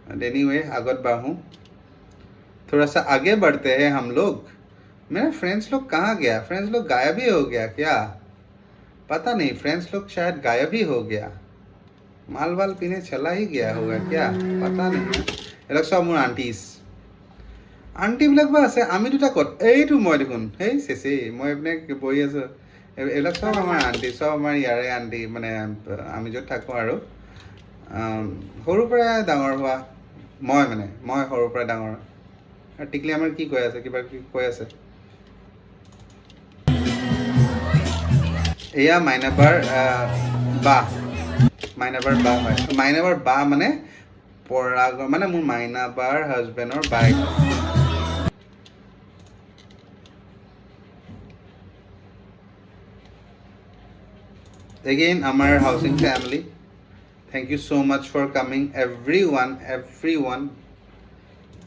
एनीवे आगत बढ़ूँ थोड़ा सा आगे बढ़ते हैं हम लोग मेरे फ्रेंड्स लोग कहाँ गया फ्रेंड्स लोग गायब ही हो गया क्या पता नहीं फ्रेंड्स लोग शायद गायब ही हो गया माल वाल पीने चला ही गया होगा क्या पता नहीं एलक सब मोर आंटीবিলাক বা আছে আমি দুটা ক'ত এইটো মই দেখোন সেই চেচি মই এইপিনে বহি আছোঁ এইবিলাক চব আমাৰ আণ্টি চব আমাৰ ইয়াৰে আণ্টি মানে আমি য'ত থাকোঁ আৰু সৰুৰ পৰাই ডাঙৰ হোৱা মই সৰুৰ পৰা ডাঙৰ আৰু টিকলি আমাৰ কি কৈ আছে কিবা কি কৈ আছে এয়া মাইনাবাৰ বা হয় মাইনাবাৰ বা মানে পৰাগৰ মানে মোৰ মাইনাবাৰ হাজবেণ্ডৰ bike again our housing family thank you so much for coming everyone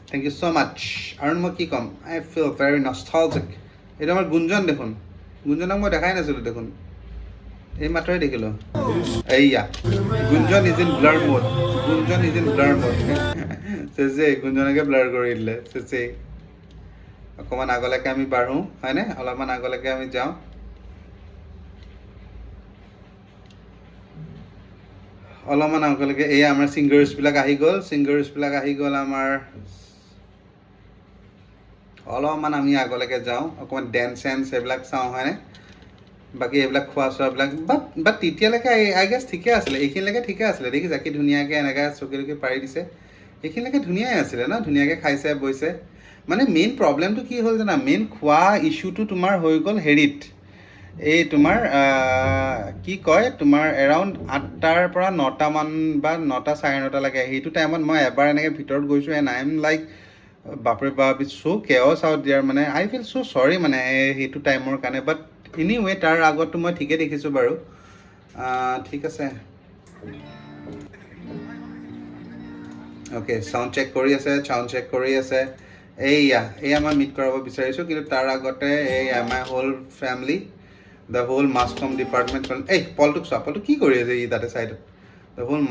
thank you so much আৰু মই কি ক'ম I feel very nostalgic এটা আমাৰ গুঞ্জন দেখোন গুঞ্জনক মই দেখাই নাছিলোঁ দেখোন এই মাত্ৰই দেখিলোঁ এইয়া Gunjan is in blur mode চেচে গুঞ্জনকে ব্লাৰ কৰি দিলে চেচে অকণমান আগলৈকে আমি বাঢ়োঁ হয়নে অলপমান আগলৈকে আমি যাওঁ অলপমান আগলৈকে এয়া আমাৰ ছিংগাৰ্ছবিলাক আহি গ'ল আমাৰ অলপমান আমি আগলৈকে যাওঁ অকণমান ডেন্স চেন্স এইবিলাক চাওঁ হয়নে বাকী এইবিলাক খোৱা চোৱাবিলাক বাট তেতিয়ালৈকে আই গেছ ঠিকে আছিলে এইখিনিলৈকে ঠিকে আছিলে দেখিছা কি ধুনীয়াকৈ এনেকৈ চকী পাৰি দিছে এইখিনিলৈকে ধুনীয়াই আছিলে ন ধুনীয়াকৈ খাইছে বৈছে মানে মেইন প্ৰব্লেমটো কি হ'ল জানা মেইন খোৱা ইছ্যুটো তোমাৰ হৈ গ'ল হেৰিত এই তোমাৰ কি কয় তোমাৰ এৰাউণ্ড 8টাৰ পৰা 9টামান বা 9টা 9:30লৈকে সেইটো টাইমত মই এবাৰ এনেকৈ ভিতৰত গৈছোঁ এণ্ড আই এম লাইক বাপৰে বাপ ইটছ চ' কেঅছ আউট দিয়াৰ মানে আই ফিল চ' চৰি মানে সেইটো টাইমৰ কাৰণে বাট এনিৱে তাৰ আগততো মই ঠিকে দেখিছোঁ বাৰু ঠিক আছে অ'কে চাউণ্ড চেক কৰি আছে এয়া মই মিট কৰাব বিচাৰিছোঁ কিন্তু তাৰ আগতে এই আমাৰ whole family the whole mass comm department এই পলটোক চোৱা পলটো কি কৰি আছে ই তাতে ছাইডত the whole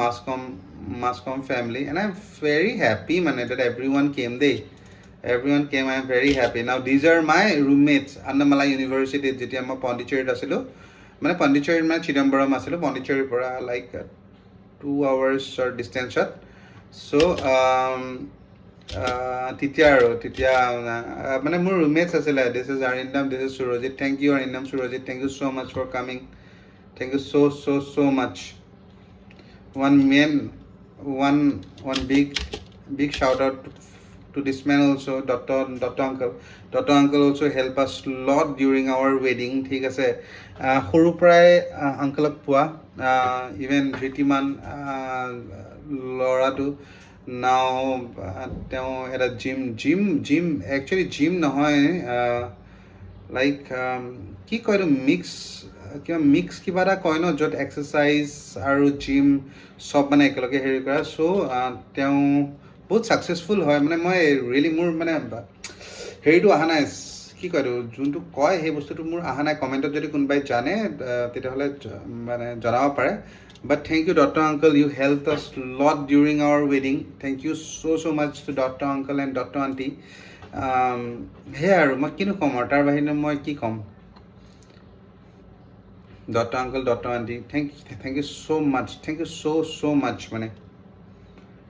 mass comm family and I am very happy মানে that everyone came I am very happy now these are my roommates Annamalai ইউনিভাৰ্চিটিত যেতিয়া মই পণ্ডিচেৰীত আছিলোঁ মানে পণ্ডিচেৰীত মানে চিদম্বৰম আছিলোঁ পণ্ডিচেৰীৰ পৰা লাইক 2 আৱাৰ্ছৰ ডিষ্টেঞ্চত চ' তেতিয়া মানে মোৰ ৰুমমেটছ আছিলে this is Arindam this is Surajit thank you Arindam Surajit thank you so' much for coming thank you so' much one big shout out to this man also Dr. uncle also help us lot during our wedding ঠিক আছে সৰু পৰাই আংকলক পোৱা even Dhritiman ল'ৰাটো নাও তেওঁ এটা gym actually gym নহয় লাইক কি কয় এইটো মিক্স কিবা এটা কয় ন য'ত এক্সাৰচাইজ আৰু জিম চব মানে একেলগে হেৰি কৰা চ' তেওঁ বহুত ছাকচেছফুল হয় মানে মই ৰিয়েলি মোৰ মানে হেৰিটো অহা নাই কি কয় এইটো যোনটো কয় সেই বস্তুটো মোৰ অহা নাই কমেণ্টত যদি কোনোবাই জানে তেতিয়াহ'লে মানে জনাব পাৰে but thank you doctor uncle you help us lot during our ৱেডিং thank you so' much to doctor uncle and doctor aunty সেয়াই আৰু মই কিনো ক'ম আৰু তাৰ বাহিৰে মই কি ক'ম doctor uncle doctor aunty thank you so' much মানে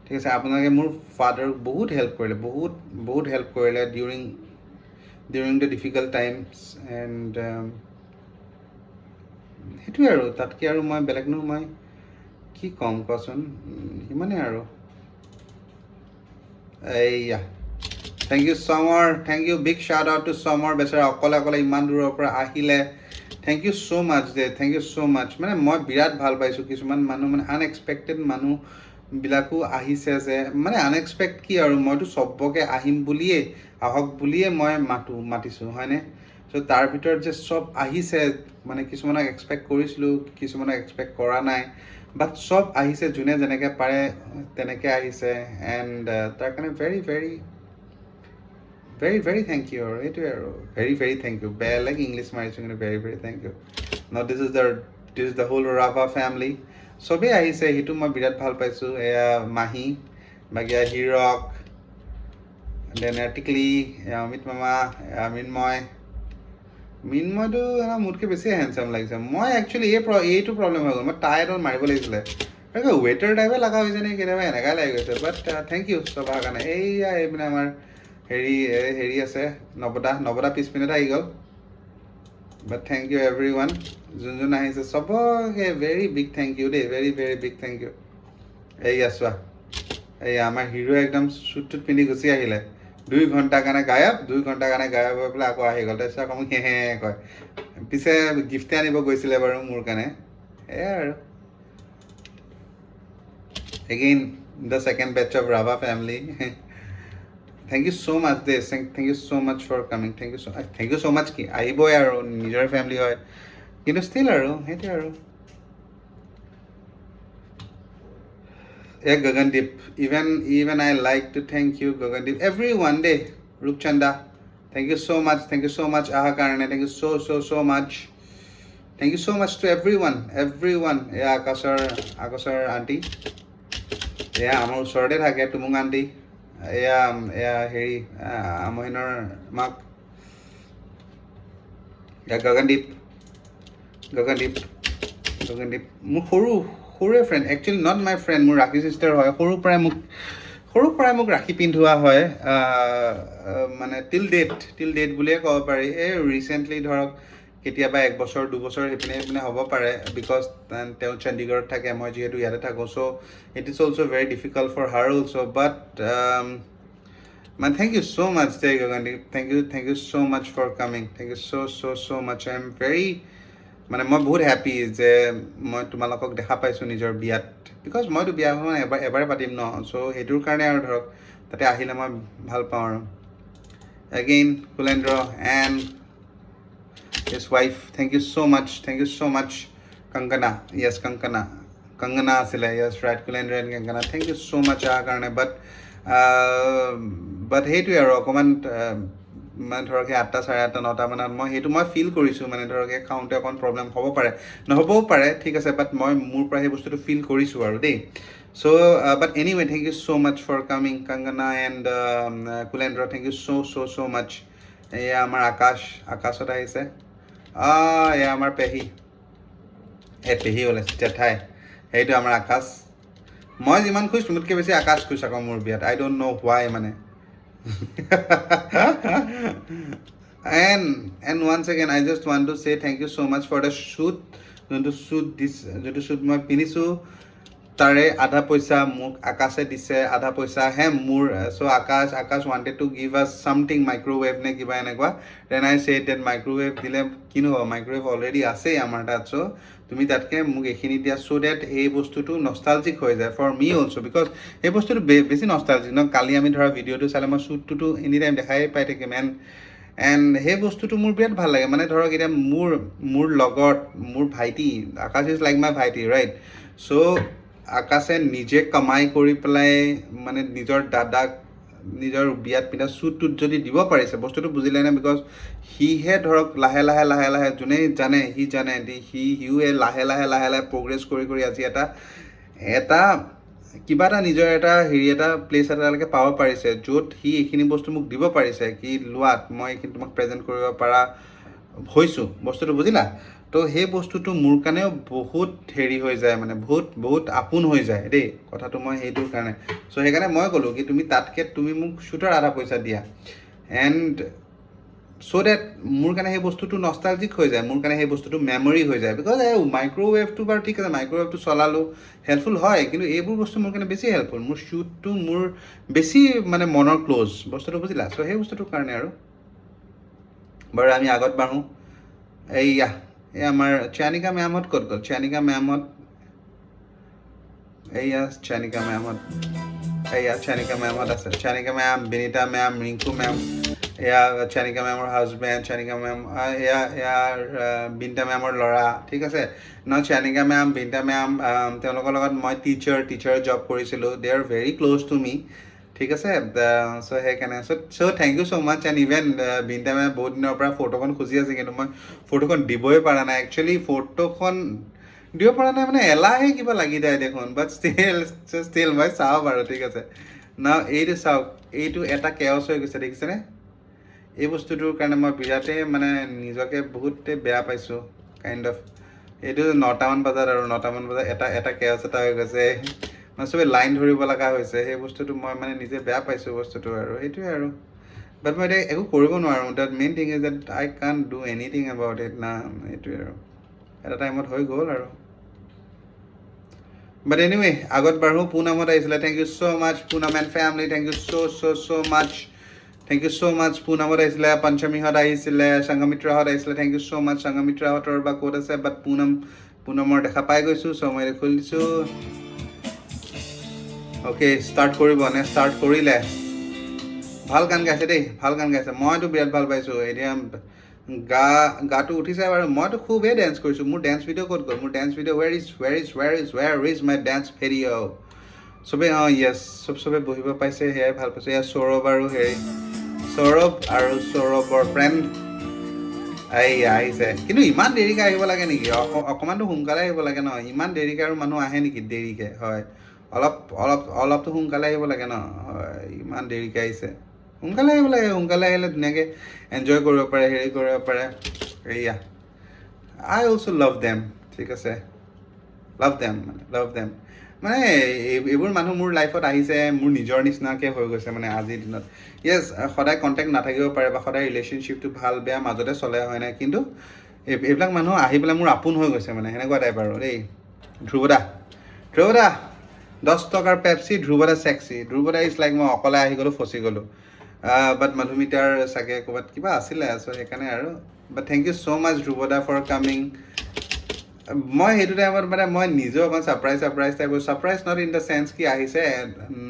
ঠিক আছে আপোনালোকে মোৰ ফাদাৰক বহুত হেল্প কৰিলে during the difficult times and সেইটোৱে আৰু তাতকৈ আৰু মই বেলেগনো মই কি ক'ম কোৱাচোন সিমানেই আৰু এইয়া thank you Samar thank you big shout out to Samar বেচেৰা অকলে ইমান দূৰৰ পৰা আহিলে thank you so' much thank you so' much মানে মই বিৰাট ভাল পাইছোঁ কিছুমান মানুহ মানে আনএক্সপেক্টেড মানুহবিলাকো আহিছে যে মানে আনএক্সপেক্ট কি আৰু মইতো চবকে আহক বুলিয়ে মই মাতিছোঁ হয়নে চ' তাৰ ভিতৰত যে চব আহিছে মানে কিছুমানক এক্সপেক্ট কৰিছিলোঁ কিছুমানক এক্সপেক্ট কৰা নাই বাট চব আহিছে যোনে যেনেকৈ পাৰে তেনেকৈ আহিছে এণ্ড তাৰ কাৰণে ভেৰি থেংক ইউ আৰু এইটোৱে আৰু ভেৰি থেংক ইউ বেলেগ ইংলিছ মাৰিছোঁ কিন্তু very thank you this is the whole Rabha family চবেই আহিছে সেইটো মই বিৰাট ভাল পাইছোঁ এয়া মাহী বাকী হিৰক দেন টিকলি অমিত মামা মিনময়টো মোতকৈ বেছি হেণ্ডচাম লাগিছে মই একচুৱেলি এইটো প্ৰব্লেম হৈ গ'ল মই টাই এডাল মাৰিব লাগিছিলে ৱেটাৰ টাইপে লগা হৈছে নেকি কেতিয়াবা এনেকুৱাই লাগি গৈছে বাট থেংক ইউ চব অহাৰ কাৰণে এইপিনে আমাৰ হেৰি আছে নৱদা পিছপিনেতে আহি গ'ল বাট থেংক ইউ এভৰিৱান যোন আহিছে চবকে ভেৰি বিগ থেংক ইউ দেই ভেৰি বিগ থেংক ইউ এইয়া চোৱা এই আমাৰ হিৰো একদম শ্বুটটোত পিন্ধি গুচি আহিলে 2 ঘণ্টাৰ কাৰণে গায়ব 2 ঘণ্টাৰ কাৰণে গায়ব হৈ পেলাই আকৌ আহি গ'ল তাৰপিছত আকৌ মোক হে কয় পিছে গিফ্টে আনিব গৈছিলে বাৰু মোৰ কাৰণে এয়াই আৰু again the second batch of Rabha family thank you so' much দেই thank you so' much for coming thank you so' much কি আহিবই আৰু নিজৰ ফেমিলি হয় কিন্তু ষ্টিল আৰু সেইটোৱে আৰু Gagandeep, even I like to thank you, Gagandeep. Everyone day, Rupchanda. Thank you so much. Thank you so much, Aha Karane. Thank you so much. Thank you so much to everyone. Yeah, Akasar auntie. Yeah, আমাৰ ওচৰতে থাকে তুমুং aunty এয়া হেৰি আমহিনৰ মাক গগনদীপ মোৰ সৰুৱে friend actually not my friend মোৰ ৰাখি চিষ্টাৰ হয় সৰুৰ পৰাই মোক ৰাখি পিন্ধোৱা হয় মানে টিল ডেট বুলিয়ে ক'ব পাৰি এই ৰিচেণ্টলি ধৰক কেতিয়াবা 1 বছৰ 2 বছৰ সেইপিনে হ'ব পাৰে বিকজ তেওঁ চণ্ডীগড়ত থাকে মই যিহেতু ইয়াতে থাকোঁ so' it is also' very difficult for her also' but man thank you so much Jay Gagandeep thank you so much for coming thank you so much I am very মানে মই বহুত happy যে মই তোমালোকক দেখা পাইছোঁ নিজৰ বিয়াত বিকজ মইতো বিয়াখন এবাৰে পাতিম ন চ' সেইটোৰ কাৰণে আৰু ধৰক তাতে আহিলে মই ভাল পাওঁ আৰু again Kulendra and his wife thank you so much Kankana yes Kankana asile yes right Kulendra and Kankana thank you so much our karone but হেইটো আৰু অকমান মানে ধৰক 8টা 8:30 9টা মানত মই সেইটো মই ফিল কৰিছোঁ মানে ধৰক খাওঁতে অকণ প্ৰব্লেম হ'ব পাৰে নহ'বও পাৰে ঠিক আছে বাট মই মোৰ পৰা সেই বস্তুটো ফিল কৰিছোঁ আৰু দেই so' but anyway thank you so' much for coming Kankana and Kulendra thank you so much এয়া আমাৰ আকাশত আহিছে এয়া আমাৰ পেহী ওলাইছে জেঠাই সেইটো আমাৰ আকাশ মই যিমান খুশ তুমতকৈ বেছি আকাশ খুশ আকৌ মোৰ বিয়াত আই ডোণ্ট ন' হোৱাই মানে and once again I just want to say thank you so much for the shoot যোনটো শ্বুট মই পিন্ধিছোঁ তাৰে আধা পইচা মোক আকাশে দিছে আধা পইচা হে মোৰ চ' আকাশ wanted to give us something microwave নে কিবা এনেকুৱা then I said that microwave দিলে কিনো হ'ব microwave already আছেই আমাৰ তাত চ' তুমি তাতকৈ মোক এইখিনি দিয়া চ' ডেট এই বস্তুটো নষ্টালজিক হৈ যায় ফৰ মি অলছ' বিকজ এই বস্তুটো বেছি নষ্টালজিক ন কালি আমি ধৰা ভিডিঅ'টো চালে মই শ্বুটটোতো এনি টাইম দেখাই পাই থাকিম এণ্ড সেই বস্তুটো মোৰ বিৰাট ভাল লাগে মানে ধৰক এতিয়া মোৰ লগত মোৰ ভাইটি আকাশ ইজ লাইক মাই ভাইটি ৰাইট চ' আকাশে নিজে কমাই কৰি পেলাই মানে নিজৰ দাদাক নিজৰ বিয়াত পিন্ধা শ্বুটটোত যদি দিব পাৰিছে বস্তুটো বুজিলে নে বিকজ সিহে ধৰক লাহে লাহে যোনে জানে সি জানে সিও লাহে লাহে প্ৰগ্ৰেছ কৰি আজি এটা কিবা এটা নিজৰ এটা এটা প্লেচ এটালৈকে পাব পাৰিছে য'ত সি এইখিনি বস্তু মোক দিব পাৰিছে কি লোৱাত মই এইখিনি তোমাক প্ৰেজেণ্ট কৰিব পৰা হৈছোঁ বস্তুটো বুজিলা তো সেই বস্তুটো মোৰ কাৰণেও বহুত হৈ যায় মানে বহুত আপোন হৈ যায় দেই কথাটো মই সেইটোৰ কাৰণে চ' সেইকাৰণে মই ক'লোঁ কি তুমি তাতকৈ তুমি মোক শ্বুটৰ আধা পইচা দিয়া এণ্ড চ' ডেট মোৰ কাৰণে সেই বস্তুটো নষ্টালজিক হৈ যায় মোৰ কাৰণে সেই বস্তুটো মেমৰি হৈ যায় বিকজ মাইক্ৰ'ৱেভটো বাৰু ঠিক আছে মাইক্ৰ'ৱেভটো চলালোঁ হেল্পফুল হয় কিন্তু এইবোৰ বস্তু মোৰ কাৰণে বেছি হেল্পফুল মোৰ শ্বুটটো মোৰ বেছি মানে মনৰ ক্ল'জ বস্তুটো বুজিলা চ' সেই বস্তুটোৰ কাৰণে আৰু বাৰু আমি আগত বাঢ়োঁ এই আমাৰ চানিকা মেমহঁত ক'ত গ'ল চানিকা মেমহঁত চানিকা মেমহঁত আছে Sanika ma'am Binita ma'am Rinku ma'am Sanika মেমৰ হাজবেণ্ড চানিকা মেম বিনিতা মেমৰ ল'ৰা ঠিক আছে চানিকা মেম বিনিতা মেম তেওঁলোকৰ লগত মই টিচাৰ জব কৰিছিলোঁ they are very close to me ঠিক আছে চ' সেইকাৰণে so' thank you so' much and even Binita মেমে বহুত দিনৰ পৰা ফটোখন খুজি আছে কিন্তু মই ফটোখন দিবই পৰা নাই একচুৱেলি ফটোখন দিব পৰা নাই মানে এলাহে কিবা লাগি যায় দেখোন বাট ষ্টিল মই চাওঁ বাৰু ঠিক আছে এইটো চাওক এইটো এটা কেঅছ হৈ গৈছে দেখিছেনে এই বস্তুটোৰ কাৰণে মই বিৰাটেই মানে নিজকে বহুতে বেয়া পাইছোঁ কাইণ্ড অফ এইটো 9টামান বজাত এটা কেঅছ এটা হৈ গৈছে মানে চবেই লাইন ধৰিব লগা হৈছে সেই বস্তুটো মই মানে নিজে বেয়া পাইছোঁ বস্তুটো আৰু সেইটোৱে আৰু বাট মই এতিয়া একো কৰিব নোৱাৰোঁ that main thing is that I can do anything about it না এইটোৱে আৰু এটা টাইমত হৈ গ'ল আৰু But anyway, agot barhu Poonamot aisile. Thank you so much, Poonam and family. Thank you so much. Thank you so much, Poonamot aisile. Panchami hot aisile. Sangamitra hot aisile. Thank you so much, Sangamitra hot or ba kod ase. But Poonamor dekha pai goisu. So moi khul disu. Okay, start koribo ne start korile. ভাল গান গাইছে দেই, ভাল গান গাইছে। মইতো বিৰাট ভাল পাইছোঁ। এতিয়া গাটো উঠিছে বাৰু। মইতো খুবেই ডেন্স কৰিছোঁ। মোৰ ডেন্স ভিডিঅ' ক'ত গ'ল? মোৰ dance video' where is my dance video'? চবেই য়েছ, চবে বহিব পাইছে, সেয়াই ভাল পাইছোঁ। এয়া সৌৰভ আৰু হেৰি সৌৰভৰ ফ্ৰেণ্ড আহিছে। কিন্তু ইমান দেৰিকৈ আহিব লাগে নেকি? অকণমানতো সোনকালে আহিব লাগে ন? ইমান দেৰিকৈ আৰু মানুহ আহে নেকি দেৰিকৈ? হয়, অলপতো সোনকালে আহিব লাগে ন? হয়, ইমান দেৰিকৈ আহিছে। সোনকালে আহিব লাগে। সোনকালে আহিলে ধুনীয়াকৈ এনজয় কৰিব পাৰে, হেৰি কৰিব পাৰে। এয়া আই অলছ' লাভ দেম। ঠিক আছে, লাভ দেম মানে এইবোৰ মানুহ মোৰ লাইফত আহিছে, মোৰ নিজৰ নিচিনাকৈ হৈ গৈছে মানে আজিৰ দিনত। য়েছ, সদায় কণ্টেক্ট নাথাকিব পাৰে বা সদায় ৰিলেশ্যনশ্বিপটো ভাল বেয়া মাজতে চলে, হয় নাই? কিন্তু এইবিলাক মানুহ আহি পেলাই মোৰ আপোন হৈ গৈছে মানে, সেনেকুৱা টাইপ আৰু দেই। ধ্ৰুৱদা 10 টকাৰ পেপচি, ধ্ৰুৱদা চেক্সি। ধ্ৰুৱদা ইজ লাইক মই অকলে আহি গ'লোঁ, ফচি গ'লোঁ। বাট মধুমিতাৰ চাগে ক'ৰবাত কিবা আছিলে, চ' সেইকাৰণে আৰু। But thank you so' much ধ্ৰুৱদা ফৰ কামিং। মই সেইটো টাইমত মানে মই নিজেও অকণ surprise type. Surprise not in the sense কি আহিছে,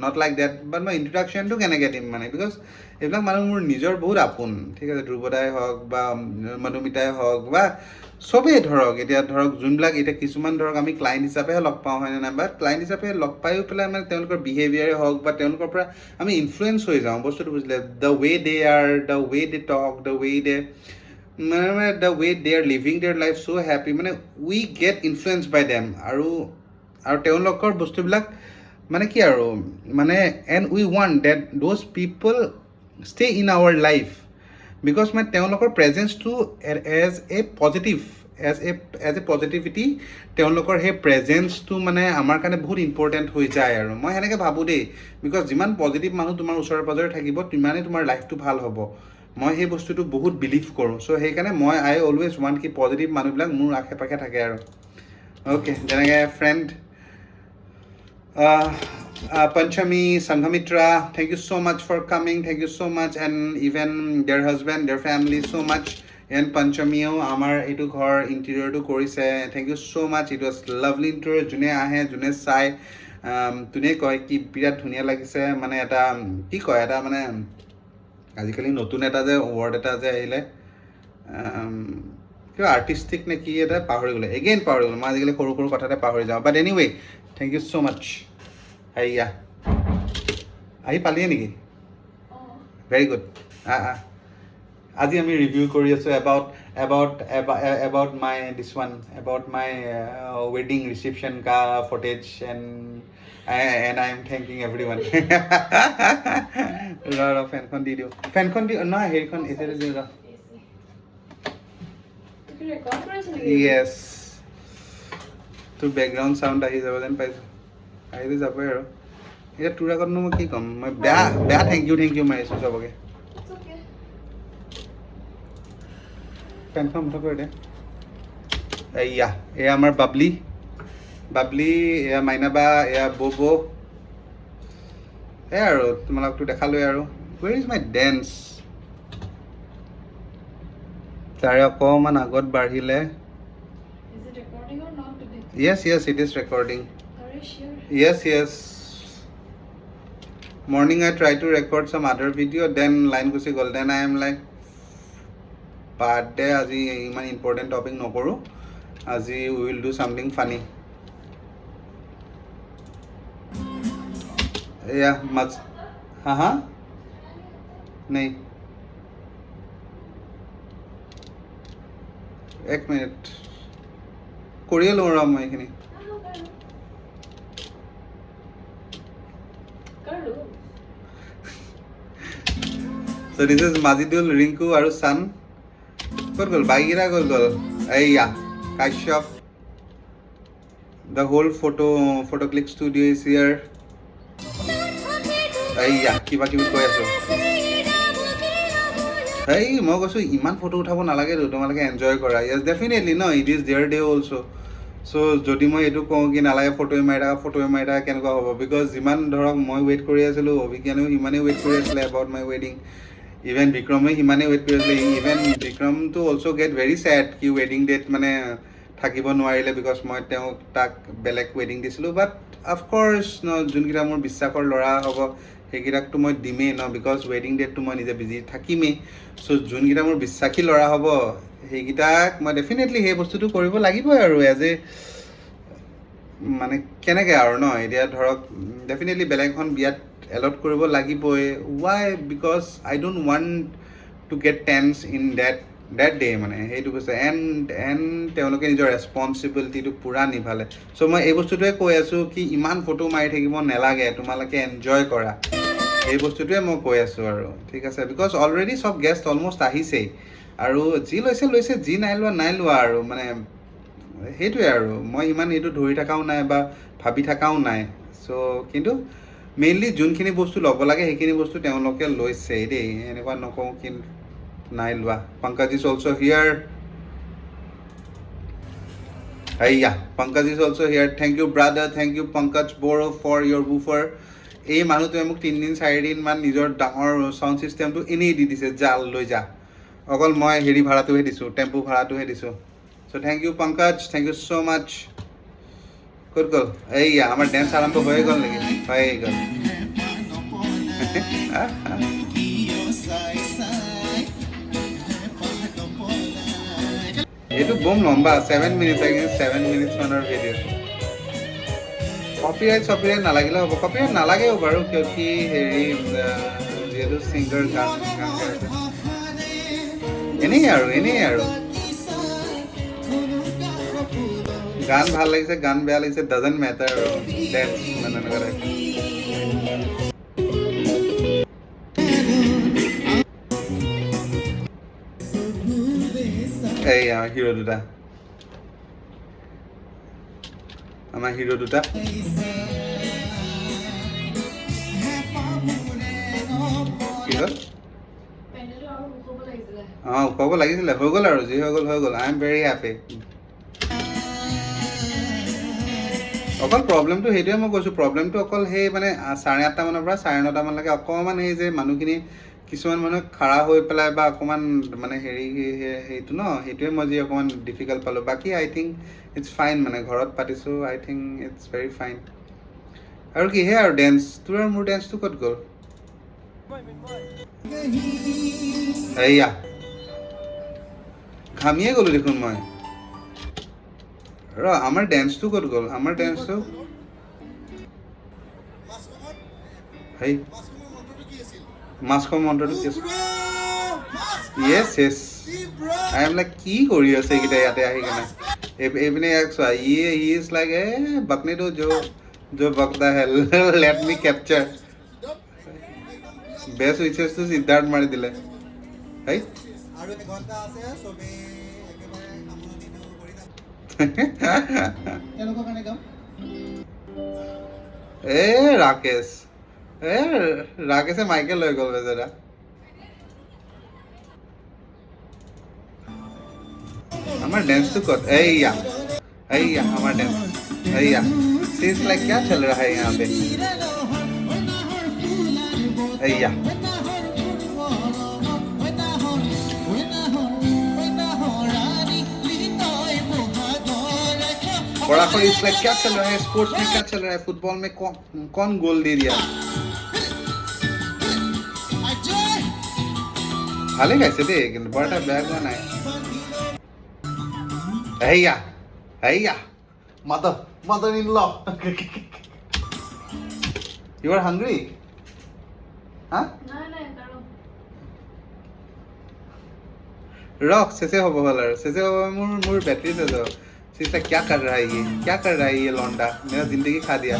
নট লাইক ডেট, বাট মই ইণ্ট্ৰডাকশ্যনটো কেনেকৈ দিম মানে, বিকজ এইবিলাক মানুহ মোৰ নিজৰ বহুত আপোন। ঠিক আছে, ধ্ৰুৱদাই হওক বা মধুমিতাই হওক বা চবেই ধৰক। এতিয়া ধৰক যোনবিলাক এতিয়া কিছুমান ধৰক আমি ক্লাইণ্ট হিচাপেহে লগ পাওঁ, হয়নে নাই? বাট ক্লাইণ্ট হিচাপে লগ পায়ো পেলাই মানে তেওঁলোকৰ বিহেভিয়াৰে হওক বা তেওঁলোকৰ পৰা আমি ইনফ্লুৱেঞ্চ হৈ যাওঁ। বস্তুটো বুজিলে? The way they are, the way they talk, the way they the way they are living their life so happy, মানে we get influenced by them। আৰু তেওঁলোকৰ বস্তুবিলাক মানে কি আৰু মানে and we want that those people stay in our life because মানে তেওঁলোকৰ প্ৰেজেঞ্চটো as a পজিটিভিটি, তেওঁলোকৰ সেই প্ৰেজেঞ্চটো মানে আমাৰ কাৰণে বহুত ইম্পৰ্টেণ্ট হৈ যায় আৰু মই সেনেকৈ ভাবোঁ দেই। বিকজ যিমান পজিটিভ মানুহ তোমাৰ ওচৰে পাজৰে থাকিব, তিমানেই তোমাৰ লাইফটো ভাল হ'ব। মই সেই বস্তুটো বহুত বিলিভ কৰোঁ। চ' সেইকাৰণে আই অলৱেজ ৱান্ট কি পজিটিভ মানুহবিলাক মোৰ আশে পাশে থাকে আৰু। অ'কে, যেনেকৈ friend Panchami, Sanghamitra, thank you so much for coming. Thank you so much, and even their husband, their family, so much. And Panchamiও আমাৰ এইটো ঘৰ ইণ্টেৰিয়ৰটো কৰিছে। Thank you so much. It was lovely interior. যোনে আহে, যোনে চাই, যোনে কয় কি বিৰাট ধুনীয়া লাগিছে। মানে এটা কি কয়, এটা মানে আজিকালি নতুন এটা যে ৱৰ্ড এটা যে আহিলে, কিবা আৰ্টিষ্টিক নে কি এটা পাহৰি গ'লোঁ। মই আজিকালি সৰু কথাতে পাহৰি যাওঁ। বাট এনিৱে, থেংক ইউ ছ' মাছ। হেৰিয়া আহি পালিয়ে নেকি? Very good. আজি আমি ৰিভিউ কৰি আছোঁ about my this one, about my wedding reception ka footage, and I am thanking everyone. ৰ ফেনখন দি দিওঁ, নহয় হেৰিখন এতিয়া দিওঁ ৰ। য়েছ, তোৰ বেকগ্ৰাউণ্ড চাউণ্ড আহি যাব যেন পাইছোঁ। আহিতো যাবই আৰু। এতিয়া তোৰ আগতনো মই কি ক'ম? মই বেয়া থেংক ইউ মাৰিছোঁ চবকে। ফেনখন বন্ধ কৰি দে। এয়া আমাৰ বাবলি, এয়া মাইনাবা, এয়া বব। এয়া আৰু তোমালোকতো দেখালোৱে আৰু। Where is my dance? তাৰে অকণমান আগত বাঢ়িলে। Yes, it is recording. Are you sure? Yes. Morning I tried to record some other video, then line gusi gol. Then I am like, birthday আজি ইমান important topic নকৰোঁ, আজি we will do something funny. Yeah, much. हाँ नहीं, एक minute কৰিয়ে লওঁ ৰ মই এইখিনি। So this is Majidul, Rinku আৰু Sun. ক'ত গ'ল? বাইগিৰা ক'ত গ'ল? এইয়া Kashyap. The whole photo click studio is here. এইয়া কিবা কিবি কৈ আছোঁ। মই কৈছোঁ ইমান ফটো উঠাব নালাগেতো, তোমালোকে এনজয় কৰা। য়েছ ডেফিনেটলি ন, it is their day also'. So' যদি মই এইটো কওঁ কি নালাগে ফটোৱে মাৰি থাকা কেনেকুৱা হ'ব বিকজ যিমান ধৰক মই ৱেইট কৰি আছিলোঁ অভিজ্ঞানেও সিমানেই ৱেইট কৰি আছিলে এবাউট মাই ৱেডিং ইভেন বিক্ৰমে সিমানেই ৱেইট কৰি আছিলে ইভেন বিক্ৰমটো অলছ' গেট ভেৰি ছেড কি ৱেডিং ডেট মানে থাকিব নোৱাৰিলে বিকজ মই তাক বেলেগ ৱেডিং দিছিলোঁ বাট অফক'ৰ্ছ যোনকেইটা মোৰ বিশ্বাসৰ ল'ৰা হ'ব সেইকেইটাকতো মই দিমেই বিকজ ৱেডিং ডেটটো মই নিজে বিজি থাকিমেই চ' যোনকেইটা মোৰ বিশ্বাসী ল'ৰা হ'ব সেইকেইটাক মই ডেফিনেটলি সেই বস্তুটো কৰিব লাগিবই আৰু এজ এ মানে কেনেকৈ আৰু এতিয়া ধৰক ডেফিনেটলি বেলেগ এখন বিয়াত এলট কৰিব লাগিবই why because I don't want to get tense in that day মানে সেইটো কৈছে এণ্ড তেওঁলোকে নিজৰ ৰেচপনচিবিলিটিটো পূৰা নিভালে চ' মই এই বস্তুটোৱে কৈ আছোঁ কি ইমান ফটো মাৰি থাকিব নালাগে তোমালোকে এনজয় কৰা এই বস্তুটোৱে মই কৈ আছোঁ আৰু ঠিক আছে বিকজ অলৰেডি চব গেষ্ট অলমষ্ট আহিছেই আৰু যি লৈছে যি নাই লোৱা আৰু মানে সেইটোৱে আৰু মই ইমান এইটো ধৰি থকাও নাই বা ভাবি থকাও নাই চ' কিন্তু মেইনলি যোনখিনি বস্তু ল'ব লাগে সেইখিনি বস্তু তেওঁলোকে লৈছেই দেই এনেকুৱা নকওঁ কি নাই লোৱা Pankaj is also' here Pankaj is also' here thank you brother thank you Pankaj Boro for your buffer এই মানুহটোৱে মোক 3 দিন 4 দিনমান নিজৰ ডাঙৰ চাউণ্ড ছিষ্টেমটো এনেই দি দিছে লৈ যা অকল মই হেৰি ভাড়াটোহে দিছোঁ টেম্পু ভাড়াটোহে দিছোঁ so' thank you Pankaj thank you so' much ক'ত গ'ল আমাৰ ডেন্স আৰম্ভ হৈ গ'ল নেকি হৈ গ'ল এইটো বম লম্বা 7 মিনিটছ 7 মিনিটছ মানৰ ভিডিঅ' কপিৰাইট নালাগিলে হ'ব কপিৰাইট নালাগেও বাৰু কিয় কি হেৰি যিহেতু ছিংগাৰ গান গাই আছে এনেই আৰু গান ভাল লাগিছে গান বেয়া লাগিছে ডাজেণ্ট মেটাৰ আৰু ডেন্স মানে এনেকুৱা আমাৰ হিৰো দুটা কি হ'ল উঠাব লাগিছিলে হৈ গ'ল আৰু যি হৈ গ'ল আই এম ভেৰি হেপী অকল প্ৰব্লেমটো সেইটোৱে মই কৈছোঁ প্ৰব্লেমটো অকল সেই মানে 8:30 মানৰ পৰা 9:30 মানলৈকে অকণমান সেই যে মানুহখিনি কিছুমান মানুহ খাৰা হৈ পেলাই বা অকণমান মানে সেইটো সেইটোৱে মই যি অকণমান ডিফিকাল্ট পালোঁ বাকী আই থিংক ইটছ ফাইন মানে ঘৰত পাতিছোঁ আই থিংক ইটছ ভেৰি ফাইন আৰু কিহে আৰু ডেন্স তোৰ আৰু মোৰ ডেন্সটো ক'ত গ'ল ঘামিয়ে গ'লোঁ দেখোন মই আমাৰ ডেন্সটো ক'ত গ'ল আমাৰ ডেন্সটো মাছখোৱা মন্ত্ৰটো কি আছিল য়েছ আই এম লাইক কি কৰি আছে এইকেইটা ইয়াতে আহি কেনে এইপিনে ইয়াক চোৱা হি ইজ লাইক বকনে দো जो बकता है लेट मी कैप्चर বেষ্ট উইচেছটো সিদ্ধাৰ্থ মাৰি দিলে আৰু এঘণ্টা আছে সবে একেবাৰে আমনি কৰি এনেকুৱা কাৰণে কাম ৰাকেশে মাইকেল লৈ গ'ল বেচাৰা আমার डांस तो कर हमारा डांस सीन्स लाइक क्या चल रहा है यहाँ पे बड़ा कोई इस लाइक क्या चल रहा है स्पोर्ट्स में क्या चल रहा है फुटबॉल में कौन गोल दे दिया ভালে গাইছে দেই কিন্তু বৰ এটা বেয়া গোৱা নাই mother-in-law you are hungry huh rock से हो बहल से हो मुर बैटरी से जो सीसा क्या कर रहा है ये लौंडा मेरा जिंदगी खा दिया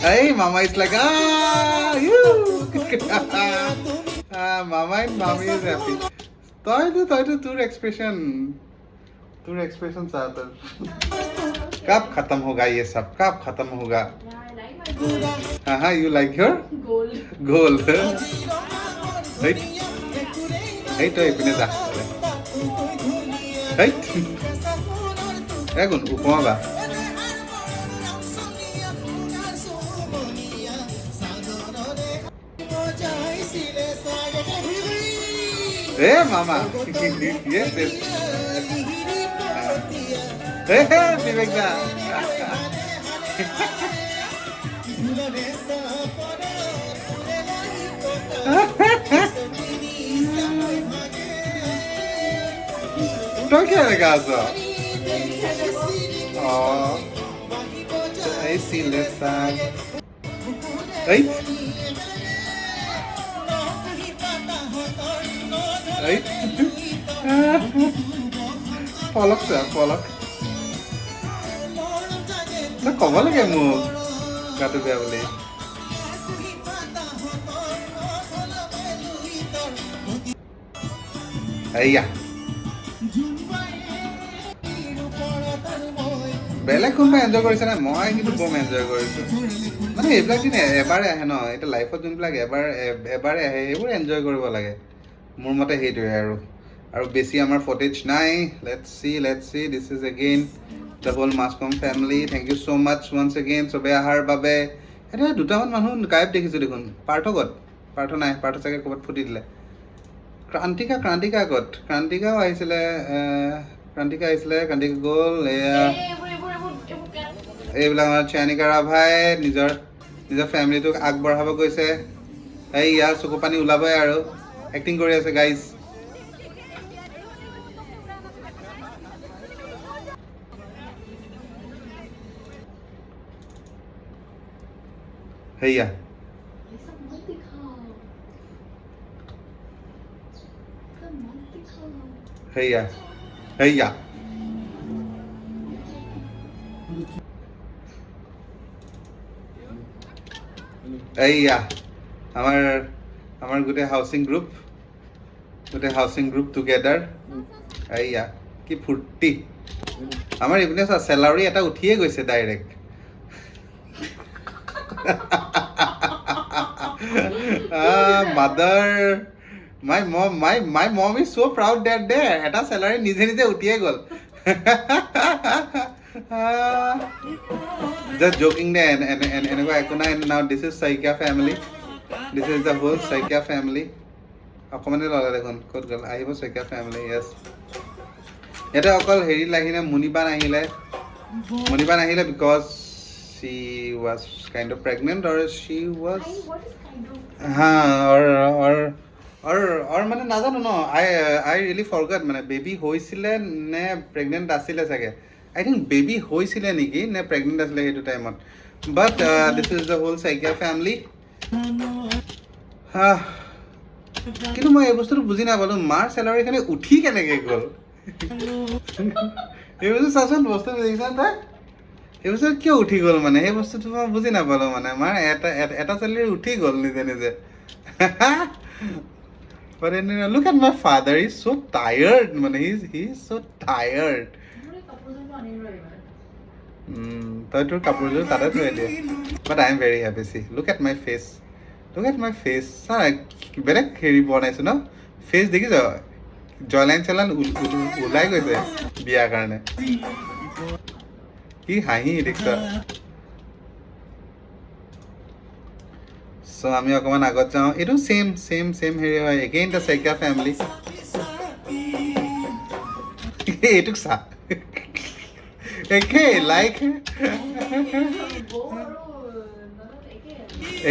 hey mama is like mama and mommy is happy तो তোর एक्सप्रेशन चाहता कब खत्म होगा ये सब कब खत्म होगा हाँ यू लाइक योर गोल तो इतने जा কোন উপমা বা মামা বিবেক দা তই কি এনেকা আছ পলক পলক তই ক'ব লাগে মোক গাটো বেয়া বুলি এয়া বেলেগ কোনোবাই এনজয় কৰিছে নাই মই কিন্তু বম এনজয় কৰিছোঁ মানে এইবিলাক দিন এবাৰে আহে ন এতিয়া লাইফত যোনবিলাক এবাৰে আহে সেইবোৰ এনজয় কৰিব লাগে মোৰ মতে সেইটোৱে আৰু বেছি আমাৰ ফটেজ নাই let's see this is again the whole mass comm family thank you so' much once again চবে অহাৰ বাবে এতিয়া দুটামান মানুহ গায়ব দেখিছোঁ দেখোন পাৰ্থ নাই পাৰ্থ চাগে ক'ৰবাত ফুটি দিলে ক্ৰান্তিকা ক'ত ক্ৰান্তিকাও আহিছিলে ক্ৰান্তিকা গ'ল এয়া এইবিলাক আমাৰ চাইনিকা ৰাভাই নিজৰ ফেমিলিটোক আগবঢ়াব গৈছে ইয়াৰ চকু পানী ওলাবই আৰু এক্টিং কৰি আছে গাইজ হেয়া এইয়া আমাৰ গোটেই হাউচিং গ্ৰুপ টুগেডাৰ এইয়া কি ফূৰ্তি আমাৰ ইপিনে চোৱা চেলাৰী এটা উঠিয়ে গৈছে direct mother my mom is so' proud that they এটা চেলাৰী নিজে উঠিয়ে গ'ল just joking দে এনেকুৱা একো নাই now this is Saikya family this is the whole Saikya family অকমানে ল'লে দেখোন ক'ত গ'ল আহিব Saikya family yes ইয়াতে অকল হেৰি লাগিলে মুনিবা নাহিলে because she was kind of pregnant or she was or মানে নাজানো ন I really forgot মানে বেবী হৈছিলে নে প্ৰেগনেণ্ট আছিলে চাগে I think বেবী হৈছিলে নেকি নে প্ৰেগনেণ্ট আছিলে সেইটো টাইমত but this is the whole Saikya family কিন্তু মই এই বস্তুটো বুজি নাপালোঁ মাৰ চেলাৰীখিনি উঠি কেনেকৈ গ'ল এই বস্তু চাচোন বস্তু দেখিছা তই এই বস্তু কিয় উঠি গ'ল মানে সেই বস্তুটো মই বুজি নাপালোঁ মানে মাৰ এটা চেলাৰী উঠি গ'ল নিজে But look at my father, he's so tired, man. He's so tired. But I'm very happy. See, look at my face. Sir, better carry bonus, no? Face, dekhi jo. Jawline chalan ulai goise. Biya karne. Ki hahi dekhta. So আমি অকমান আগত যাওঁ এইটো same হেৰি হয় again the Saikya family এইটোক চা একে লাইক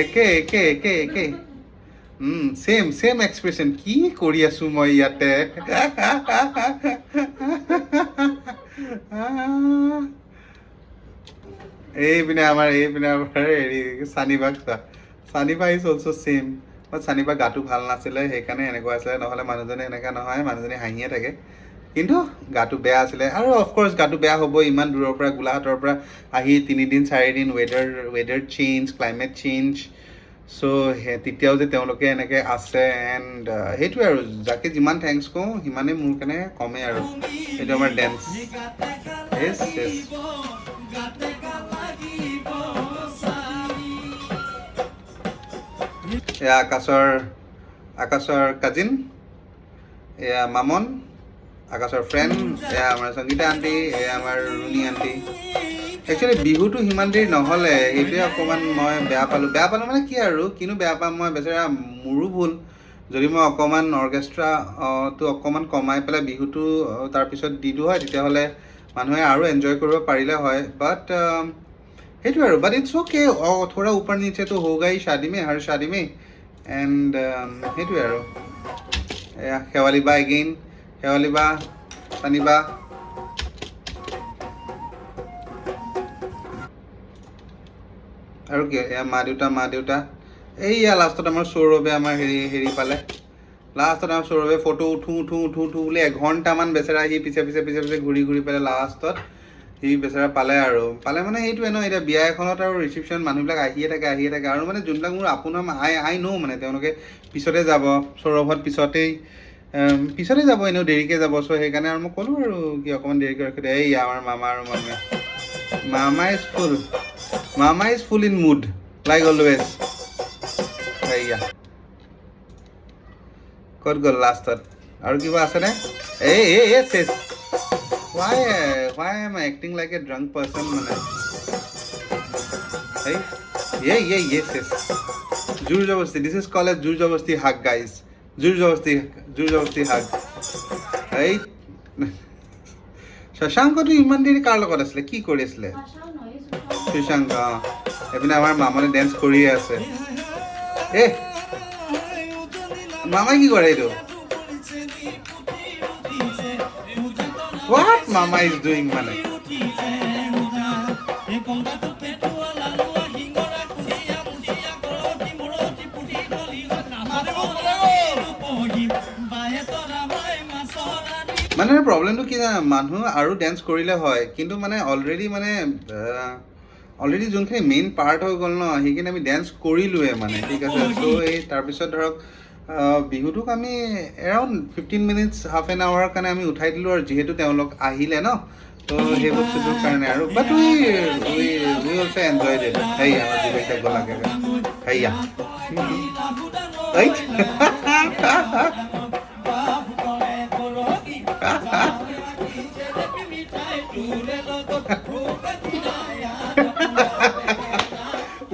একে সেম এক্সপ্ৰেছন কি কৰি আছো মই ইয়াতে এইপিনে আমাৰ হেৰি Saniba is also same. But Saniba গাটো ভাল নাছিলে সেইকাৰণে এনেকুৱা আছিলে নহ'লে মানুহজনে এনেকা নহয় মানুহজনে হাঁহিয়ে থাকে কিন্তু গাটো বেয়া আছিলে আৰু অফক'ৰ্ছ গাটো বেয়া হ'ব ইমান দূৰৰ পৰা গোলাঘাটৰ পৰা আহি 3 দিন 4 দিন ৱেডাৰ চেঞ্জ ক্লাইমেট চেঞ্জ চ' তেতিয়াও যে তেওঁলোকে এনেকৈ আছে এণ্ড সেইটোৱে আৰু যাকে যিমান থেংকছ কওঁ সিমানেই মোৰ কাৰণে কমে আৰু সেইটো আমাৰ ডেন্স এয়া আকাশৰ কাজিন এয়া মামন আকাশৰ ফ্ৰেণ্ড, এয়া আমাৰ সংগীতা আণ্টি, এয়া আমাৰ ৰুণী আণ্টি। একচুৱেলি বিহুটো সিমান দেৰি নহ'লে সেইটোৱে অকণমান মই বেয়া পালোঁ মানে কি আৰু কিনো বেয়া পাম মই, বেচেৰা মোৰো ভুল যদি মই অকণমান অৰ্কেষ্ট্ৰাটো অকণমান কমাই পেলাই বিহুটো তাৰপিছত দিলোঁ হয়, তেতিয়াহ'লে মানুহে আৰু এনজয় কৰিব পাৰিলে হয়। বাট সেইটোৱে আৰু, বাট ইটছ অ'কে, থোৰা ওপৰ নিচে তো হোগা হি শাদি মে, হৰ শাদি মে। এণ্ড সেইটোৱে আৰু, এয়া শেৱালি বা এগেইন, শেৱালি বা, চানি বা, আৰু কি এয়া মা দেউতা। এইয়া লাষ্টত আমাৰ সৌৰভে আমাৰ হেৰি পালে, লাষ্টত আমাৰ সৌৰভে ফটো উঠো বুলি এঘণ্টামান বেচেৰা সি পিছে ঘূৰি পেলাই লাষ্টত সি বেচেৰা পালে মানে সেইটোৱে ন, এতিয়া বিয়া এখনত আৰু ৰিচিপশ্যন মানুহবিলাক আহিয়ে থাকে আৰু মানে যোনবিলাক মোৰ আপোনাৰ আই ন মানে তেওঁলোকে পিছতে যাব, সৌৰভত পিছতে যাব, এনেও দেৰিকৈ যাব। চ' সেইকাৰণে আৰু মই ক'লোঁ আৰু কি অকণমান দেৰিকৈ ৰাখি দিয়ে। এই আমাৰ মামা আৰু মামা is full in mood like always. এইয়া ক'ত গ'ল লাষ্টত, আৰু কিবা আছেনে? চেছ। Why am I acting like a drunk person মানে? Yes. জোৰ জবস্তি, this is called as জোৰ জবস্তি hug guys. জোৰ জবস্তি hug. এই শশাংকটো ইমান দেৰি কাৰ লগত আছিলে, কি কৰি আছিলে? সুশাংক, এইপিনে আমাৰ মামনি ডেন্স কৰিয়ে আছে। মামাই কি কৰে এইটো? What mama is doing মানে? মানে প্ৰব্লেমটো কি জানা, মানুহ আৰু ডেন্স কৰিলে হয়, কিন্তু মানে অলৰেডি যোনখিনি মেইন পাৰ্ট হৈ গ'ল ন, সেইখিনি আমি ডেন্স কৰিলোৱে মানে, ঠিক আছে। চ' এই তাৰপিছত ধৰক বিহুটোক আমি এৰাউণ্ড 15 মিনিটছ, হাফ এন আৱাৰৰ কাৰণে আমি উঠাই দিলোঁ, আৰু যিহেতু তেওঁলোক আহিলে ন, তো সেই বস্তুটোৰ কাৰণে আৰু বাট উই অলছ' এনজয় দিট। হেয়া আমাৰ বিবেক গ'লাগে, yeah right.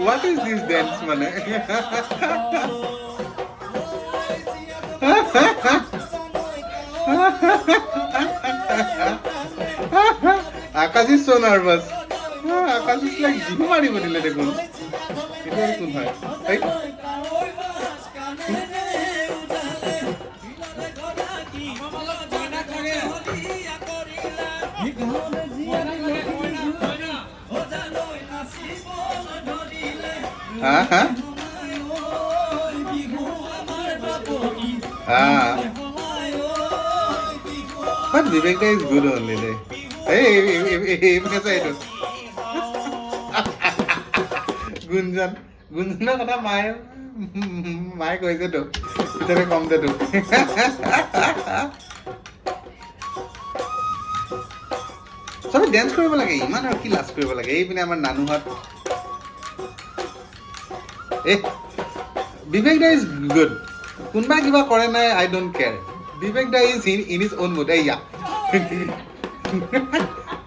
What is this dance মানে? Akash is so nervous. Akash is like জিহু মাৰিব দিলে দেখোন। এইটো আৰু কোন হয়? But Vivek is good only. Hey, Gunjan কথা মায়ে কৈছে তো পিছতে কম দে তো। চবে ডেন্স কৰিব লাগে, ইমান আৰু কি লাজ কৰিব লাগে। এইপিনে আমাৰ নানুহঁত, Vivek da is good. কোনবা কিবা কৰে নাই, I don't care. Vivek da is in his own mood. Yeah.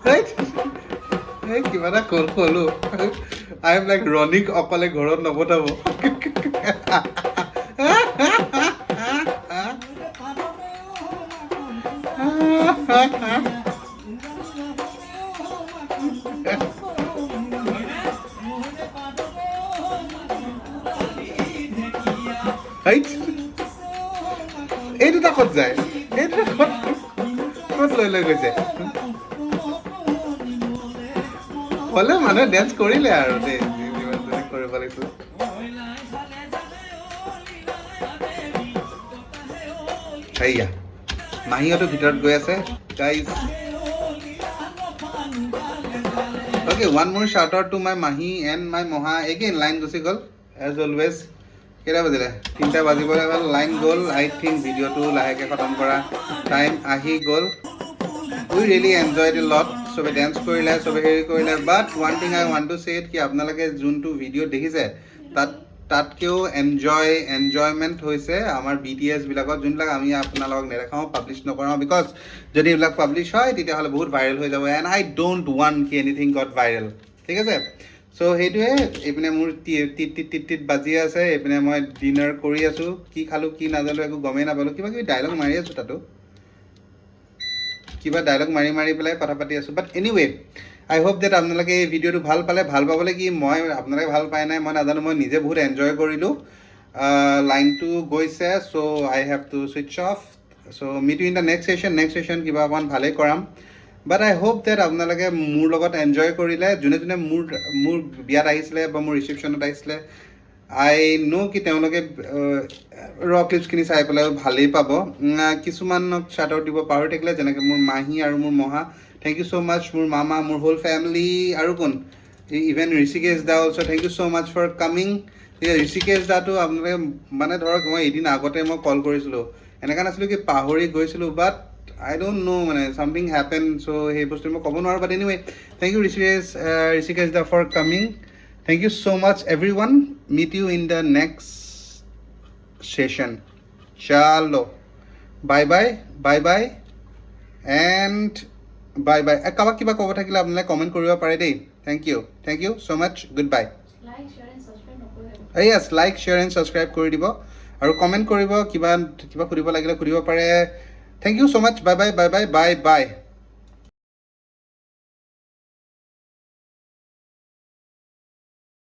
Right? কিবা এটা ক'লো। I am like Ronik অকলে ঘৰত নপঠাব। এই দুটা ক'ত যায়, এই দুটা ক'ত লৈ গৈছে? হ'লে মানুহে ডেন্স কৰিলে আৰু দেই, যিমান কৰিব লাগিছিল। সেয়া মাহীহঁতো ভিতৰত গৈ আছে গাইজ। অ'কে, ওৱান মোৰ shout out to my মাহী এণ্ড মাই মহা। এগেইন লাইন গুচি গ'ল এজ অলৱেজ। কেইটা বাজিলে? 3টা বাজিবলৈ গ'ল, লাইন গ'ল। আই থিংক ভিডিঅ'টো লাহেকৈ খতম কৰা টাইম আহি গ'ল। We really enjoyed a lot. চবে ডেন্স কৰিলে, চবে হেৰি কৰিলে। But one thing I want to say it, কি আপোনালোকে যোনটো ভিডিঅ' দেখিছে তাত তাতকেও এনজয়মেণ্ট হৈছে আমাৰ BTS বিলাকত যোনবিলাক আমি আপোনালোকক নেদেখাওঁ পাব্লিছ নকৰাওঁ বিকজ যদি এইবিলাক পাব্লিছ হয় তেতিয়াহ'লে বহুত ভাইৰেল হৈ যাব এণ্ড আই ডোণ্ট ৱান্ট কি এনিথিং গট ভাইৰেল ঠিক আছে চ' সেইটোৱে এইপিনে মোৰ টিট বাজি আছে এইপিনে মই ডিনাৰ কৰি আছোঁ কি খালোঁ কি নাজানো একো গমেই নাপালোঁ কিবা কিবি ডাইলগ মাৰি আছোঁ তাতো কিবা ডাইলগ মাৰি পেলাই কথা পাতি আছোঁ বাট এনিৱে আই হোপ ডেট আপোনালোকে এই ভিডিঅ'টো ভাল পালে ভাল পাবলৈ কি মই আপোনালোকে ভাল পাই নাই মই নাজানো মই নিজে বহুত এনজয় কৰিলোঁ লাইনটো গৈছে so' I have to switch off so' meet you in the next session কিবা অকণমান ভালেই কৰাম বাট আই হোপ ডেট আপোনালোকে মোৰ লগত এনজয় কৰিলে যোনে মোৰ বিয়াত আহিছিলে বা মোৰ ৰিচিপশ্যনত আহিছিলে আই নো কি তেওঁলোকে ৰ ক্লিপছখিনি চাই পেলাই ভালেই পাব কিছুমানক শ্বাউট আউট দিব পাহৰি থাকিলে যেনেকৈ মোৰ মাহী আৰু মোৰ মহা থেংক ইউ ছ' মাছ মোৰ মামা মোৰ হোল ফেমিলি আৰু কোন ইভেন ঋষিকেশ দা also' thank you so' much for coming Rishikesh দাটো আপোনালোকে মানে ধৰক মই এদিন আগতে মই কল কৰিছিলোঁ এনেকুৱা নাছিলোঁ কি পাহৰি গৈছিলোঁ বাট আই ডোণ্ট ন' মানে চামথিং হেপেন চ' সেই বস্তু মই ক'ব নোৱাৰোঁ but anyway thank you Rishikesh দা for coming Thank you so much everyone. Meet you in the next session. Chalo. Bye bye. And bye. কাবাক কিবা ক'ব থাকিলে আপোনালোকে কমেণ্ট কৰিব পাৰে দেই Thank you so much. Goodbye. Like, share and subscribe নকৰিব। Yes, like, share and subscribe কৰি দিব আৰু কমেণ্ট কৰিব কিবা সুধিব লাগিলে সুধিব পাৰে Thank you so much. Bye bye.